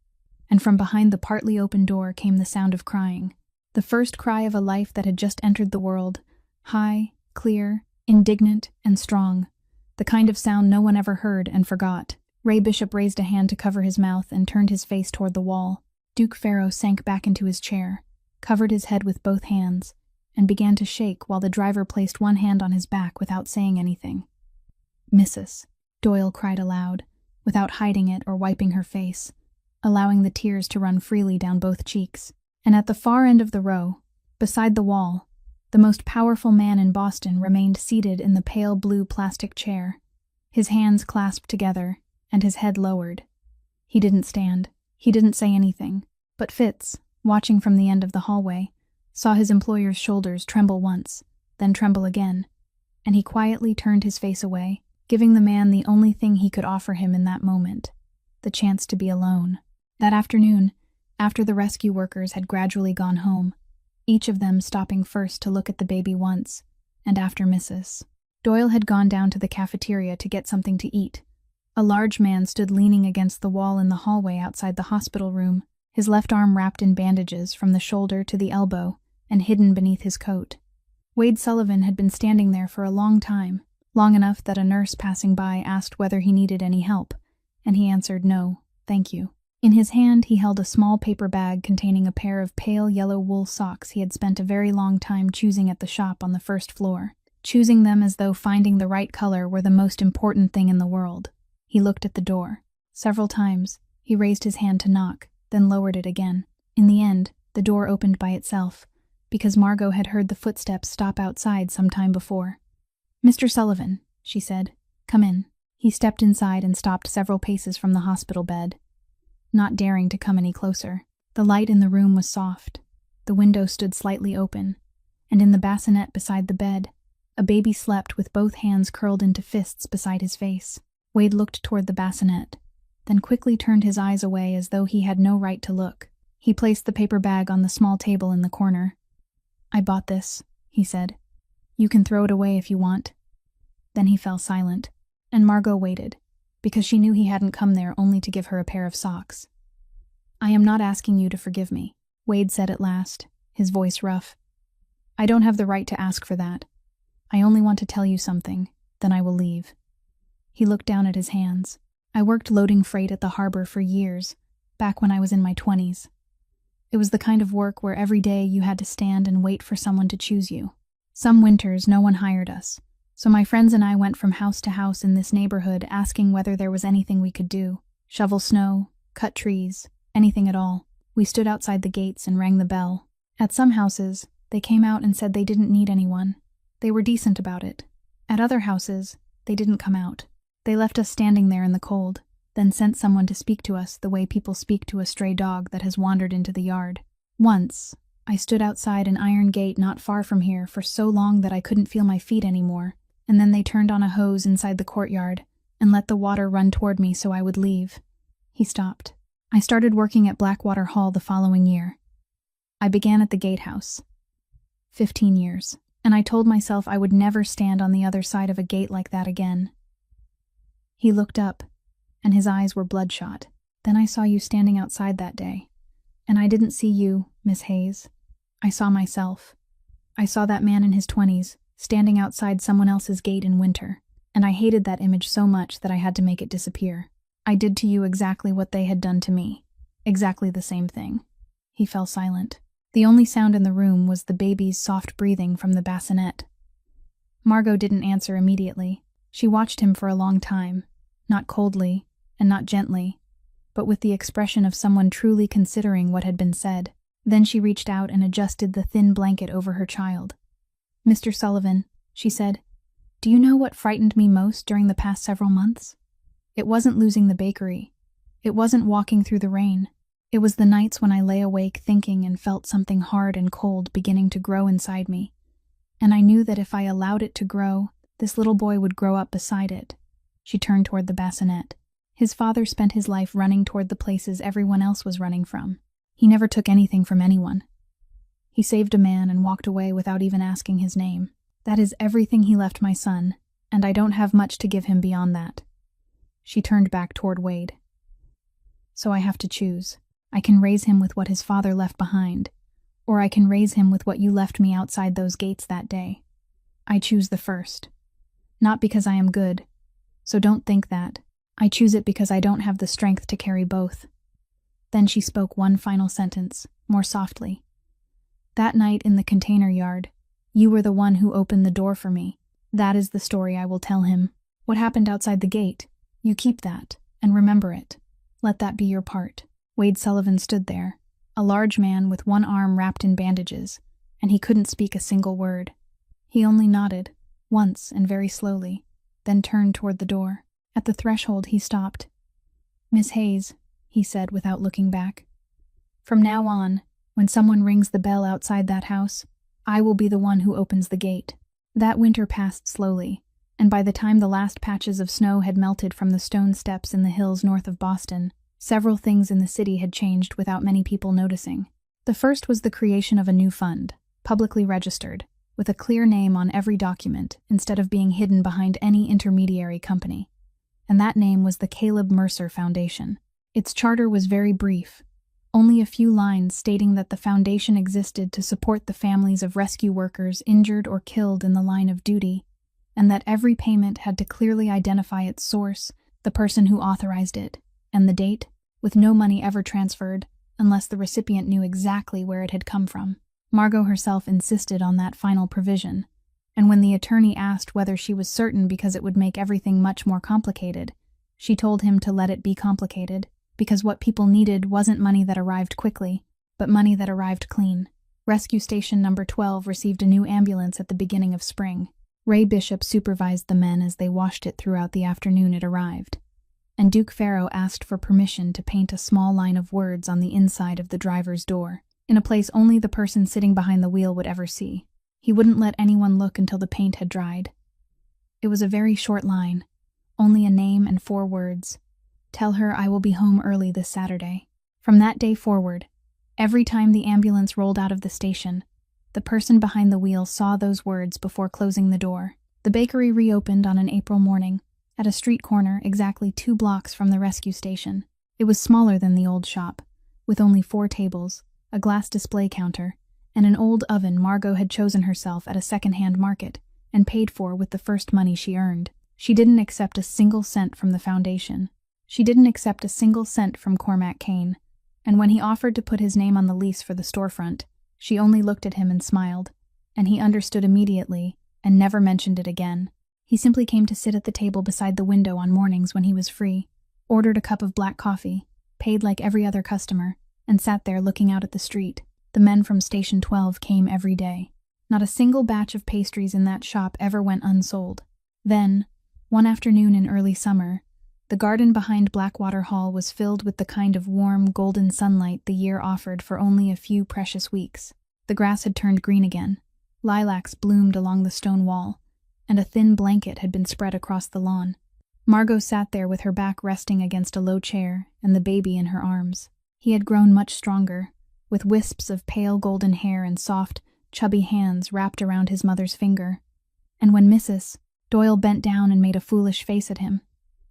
S1: And from behind the partly open door came the sound of crying. The first cry of a life that had just entered the world, high, clear, indignant, and strong. The kind of sound no one ever heard and forgot. Ray Bishop raised a hand to cover his mouth and turned his face toward the wall. Duke Pharaoh sank back into his chair, covered his head with both hands, and began to shake while the driver placed one hand on his back without saying anything. "Mrs." Doyle cried aloud, without hiding it or wiping her face, allowing the tears to run freely down both cheeks. And at the far end of the row, beside the wall, the most powerful man in Boston remained seated in the pale blue plastic chair, his hands clasped together and his head lowered. He didn't stand. He didn't say anything. But Fitz, watching from the end of the hallway, saw his employer's shoulders tremble once, then tremble again, and he quietly turned his face away, giving the man the only thing he could offer him in that moment, the chance to be alone. That afternoon, after the rescue workers had gradually gone home, each of them stopping first to look at the baby once, and after Mrs. Doyle had gone down to the cafeteria to get something to eat. A large man stood leaning against the wall in the hallway outside the hospital room, his left arm wrapped in bandages from the shoulder to the elbow and hidden beneath his coat. Wade Sullivan had been standing there for a long time, long enough that a nurse passing by asked whether he needed any help, and he answered, "No, thank you." In his hand, he held a small paper bag containing a pair of pale yellow wool socks he had spent a very long time choosing at the shop on the first floor, choosing them as though finding the right color were the most important thing in the world. He looked at the door. Several times, he raised his hand to knock, then lowered it again. In the end, the door opened by itself, because Margot had heard the footsteps stop outside some time before. "Mr. Sullivan," she said, "come in." He stepped inside and stopped several paces from the hospital bed, not daring to come any closer. The light in the room was soft. The window stood slightly open, and in the bassinet beside the bed, a baby slept with both hands curled into fists beside his face. Wade looked toward the bassinet, then quickly turned his eyes away as though he had no right to look. He placed the paper bag on the small table in the corner. "I bought this," he said. "You can throw it away if you want." Then he fell silent, and Margot waited, because she knew he hadn't come there only to give her a pair of socks. "I am not asking you to forgive me," Wade said at last, his voice rough. "I don't have the right to ask for that. I only want to tell you something, then I will leave." He looked down at his hands. "I worked loading freight at the harbor for years, back when I was in my 20s. It was the kind of work where every day you had to stand and wait for someone to choose you. Some winters no one hired us, so my friends and I went from house to house in this neighborhood asking whether there was anything we could do. Shovel snow, cut trees, anything at all. We stood outside the gates and rang the bell. At some houses, they came out and said they didn't need anyone. They were decent about it. At other houses, they didn't come out. They left us standing there in the cold, then sent someone to speak to us the way people speak to a stray dog that has wandered into the yard. Once, I stood outside an iron gate not far from here for so long that I couldn't feel my feet anymore, and then they turned on a hose inside the courtyard and let the water run toward me so I would leave." He stopped. "I started working at Blackwater Hall the following year. I began at the gatehouse. 15 years. And I told myself I would never stand on the other side of a gate like that again." He looked up, and his eyes were bloodshot. "Then I saw you standing outside that day. And I didn't see you, Miss Hayes. I saw myself. I saw that man in his 20s, standing outside someone else's gate in winter, and I hated that image so much that I had to make it disappear. I did to you exactly what they had done to me. Exactly the same thing." He fell silent. The only sound in the room was the baby's soft breathing from the bassinet. Margot didn't answer immediately. She watched him for a long time, not coldly and not gently, but with the expression of someone truly considering what had been said. Then she reached out and adjusted the thin blanket over her child. "Mr. Sullivan," she said, "do you know what frightened me most during the past several months? It wasn't losing the bakery. It wasn't walking through the rain. It was the nights when I lay awake thinking and felt something hard and cold beginning to grow inside me. And I knew that if I allowed it to grow, this little boy would grow up beside it." She turned toward the bassinet. "His father spent his life running toward the places everyone else was running from. He never took anything from anyone. He saved a man and walked away without even asking his name. That is everything he left my son, and I don't have much to give him beyond that." She turned back toward Wade. "So I have to choose. I can raise him with what his father left behind, or I can raise him with what you left me outside those gates that day. I choose the first. Not because I am good, so don't think that. I choose it because I don't have the strength to carry both." Then she spoke one final sentence, more softly. "That night in the container yard, you were the one who opened the door for me. That is the story I will tell him. What happened outside the gate? You keep that, and remember it. Let that be your part." Wade Sullivan stood there, a large man with one arm wrapped in bandages, and he couldn't speak a single word. He only nodded, once and very slowly, then turned toward the door. At the threshold he stopped. "Miss Hayes," he said without looking back, "from now on, when someone rings the bell outside that house, I will be the one who opens the gate." That winter passed slowly, and by the time the last patches of snow had melted from the stone steps in the hills north of Boston, several things in the city had changed without many people noticing. The first was the creation of a new fund, publicly registered, with a clear name on every document instead of being hidden behind any intermediary company. And that name was the Caleb Mercer Foundation. Its charter was very brief, only a few lines stating that the foundation existed to support the families of rescue workers injured or killed in the line of duty, and that every payment had to clearly identify its source the person who authorized it, and the date, with no money ever transferred unless the recipient knew exactly where it had come from. Margot herself insisted on that final provision, and when the attorney asked whether she was certain because it would make everything much more complicated, she told him to let it be complicated, because what people needed wasn't money that arrived quickly, but money that arrived clean. Rescue Station Number 12 received a new ambulance at the beginning of spring. Ray Bishop supervised the men as they washed it throughout the afternoon it arrived, and Duke Farrow asked for permission to paint a small line of words on the inside of the driver's door, in a place only the person sitting behind the wheel would ever see. He wouldn't let anyone look until the paint had dried. It was a very short line, only a name and 4 words. Tell her I will be home early this Saturday. From that day forward, every time the ambulance rolled out of the station, the person behind the wheel saw those words before closing the door. The bakery reopened on an April morning, at a street corner exactly 2 blocks from the rescue station. It was smaller than the old shop, with only 4 tables, a glass display counter, and an old oven Margot had chosen herself at a second-hand market and paid for with the first money she earned. She didn't accept a single cent from the foundation. She didn't accept a single cent from Cormac Kane, and when he offered to put his name on the lease for the storefront, she only looked at him and smiled, and he understood immediately and never mentioned it again. He simply came to sit at the table beside the window on mornings when he was free, ordered a cup of black coffee, paid like every other customer, and sat there looking out at the street. The men from Station 12 came every day. Not a single batch of pastries in that shop ever went unsold. Then, one afternoon in early summer, the garden behind Blackwater Hall was filled with the kind of warm, golden sunlight the year offered for only a few precious weeks. The grass had turned green again, lilacs bloomed along the stone wall, and a thin blanket had been spread across the lawn. Margot sat there with her back resting against a low chair and the baby in her arms. He had grown much stronger, with wisps of pale golden hair and soft, chubby hands wrapped around his mother's finger. And when Mrs. Doyle bent down and made a foolish face at him,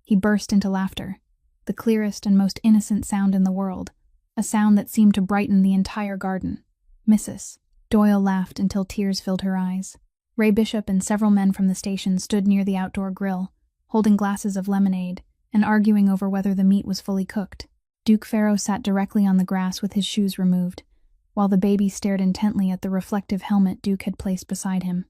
S1: he burst into laughter, the clearest and most innocent sound in the world, a sound that seemed to brighten the entire garden. Mrs. Doyle laughed until tears filled her eyes. Ray Bishop and several men from the station stood near the outdoor grill, holding glasses of lemonade and arguing over whether the meat was fully cooked. Duke Farrow sat directly on the grass with his shoes removed, while the baby stared intently at the reflective helmet Duke had placed beside him.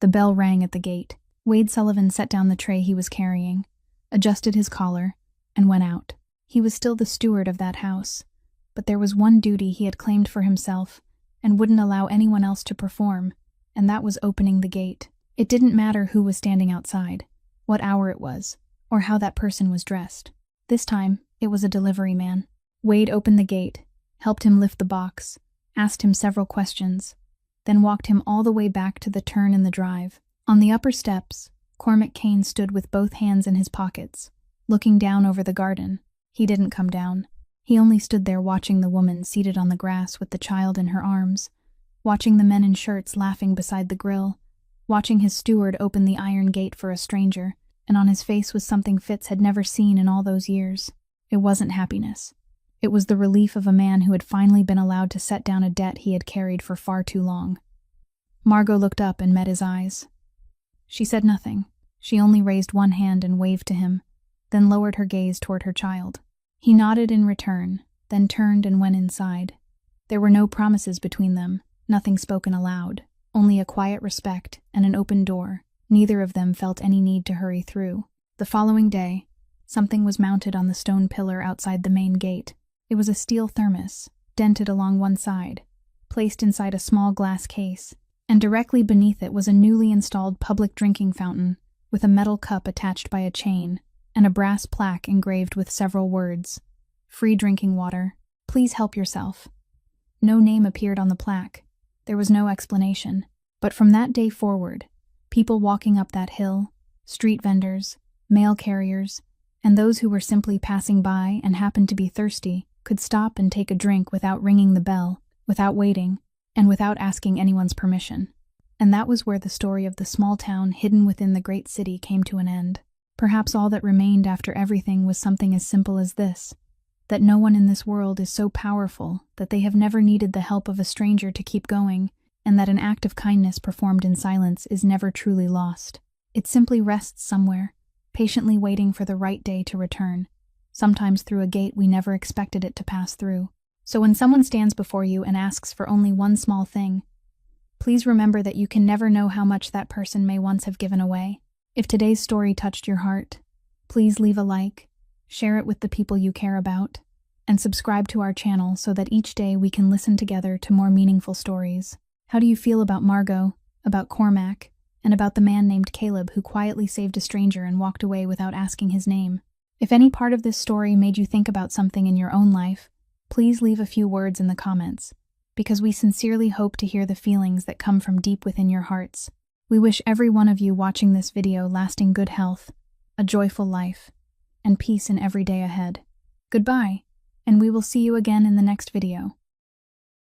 S1: The bell rang at the gate. Wade Sullivan set down the tray he was carrying, adjusted his collar, and went out. He was still the steward of that house, but there was one duty he had claimed for himself and wouldn't allow anyone else to perform, and that was opening the gate. It didn't matter who was standing outside, what hour it was, or how that person was dressed. This time, it was a delivery man. Wade opened the gate, helped him lift the box, asked him several questions, then walked him all the way back to the turn in the drive. On the upper steps, Cormac Kane stood with both hands in his pockets, looking down over the garden. He didn't come down. He only stood there watching the woman seated on the grass with the child in her arms, watching the men in shirts laughing beside the grill, watching his steward open the iron gate for a stranger, and on his face was something Fitz had never seen in all those years. It wasn't happiness. It was the relief of a man who had finally been allowed to set down a debt he had carried for far too long. Margot looked up and met his eyes. She said nothing. She only raised one hand and waved to him, then lowered her gaze toward her child. He nodded in return, then turned and went inside. There were no promises between them, nothing spoken aloud, only a quiet respect and an open door. Neither of them felt any need to hurry through. The following day, something was mounted on the stone pillar outside the main gate. It was a steel thermos, dented along one side, placed inside a small glass case, and directly beneath it was a newly installed public drinking fountain with a metal cup attached by a chain and a brass plaque engraved with several words: "Free drinking water. Please help yourself." No name appeared on the plaque. There was no explanation. But from that day forward, people walking up that hill, street vendors, mail carriers, and those who were simply passing by and happened to be thirsty could stop and take a drink without ringing the bell, without waiting, and without asking anyone's permission. And that was where the story of the small town hidden within the great city came to an end. Perhaps all that remained after everything was something as simple as this: that no one in this world is so powerful that they have never needed the help of a stranger to keep going, and that an act of kindness performed in silence is never truly lost. It simply rests somewhere, patiently waiting for the right day to return, sometimes through a gate we never expected it to pass through. So when someone stands before you and asks for only one small thing, please remember that you can never know how much that person may once have given away. If today's story touched your heart, please leave a like, share it with the people you care about, and subscribe to our channel so that each day we can listen together to more meaningful stories. How do you feel about Margot, about Cormac, and about the man named Caleb who quietly saved a stranger and walked away without asking his name? If any part of this story made you think about something in your own life, please leave a few words in the comments, because we sincerely hope to hear the feelings that come from deep within your hearts. We wish every one of you watching this video lasting good health, a joyful life, and peace in every day ahead. Goodbye, and we will see you again in the next video.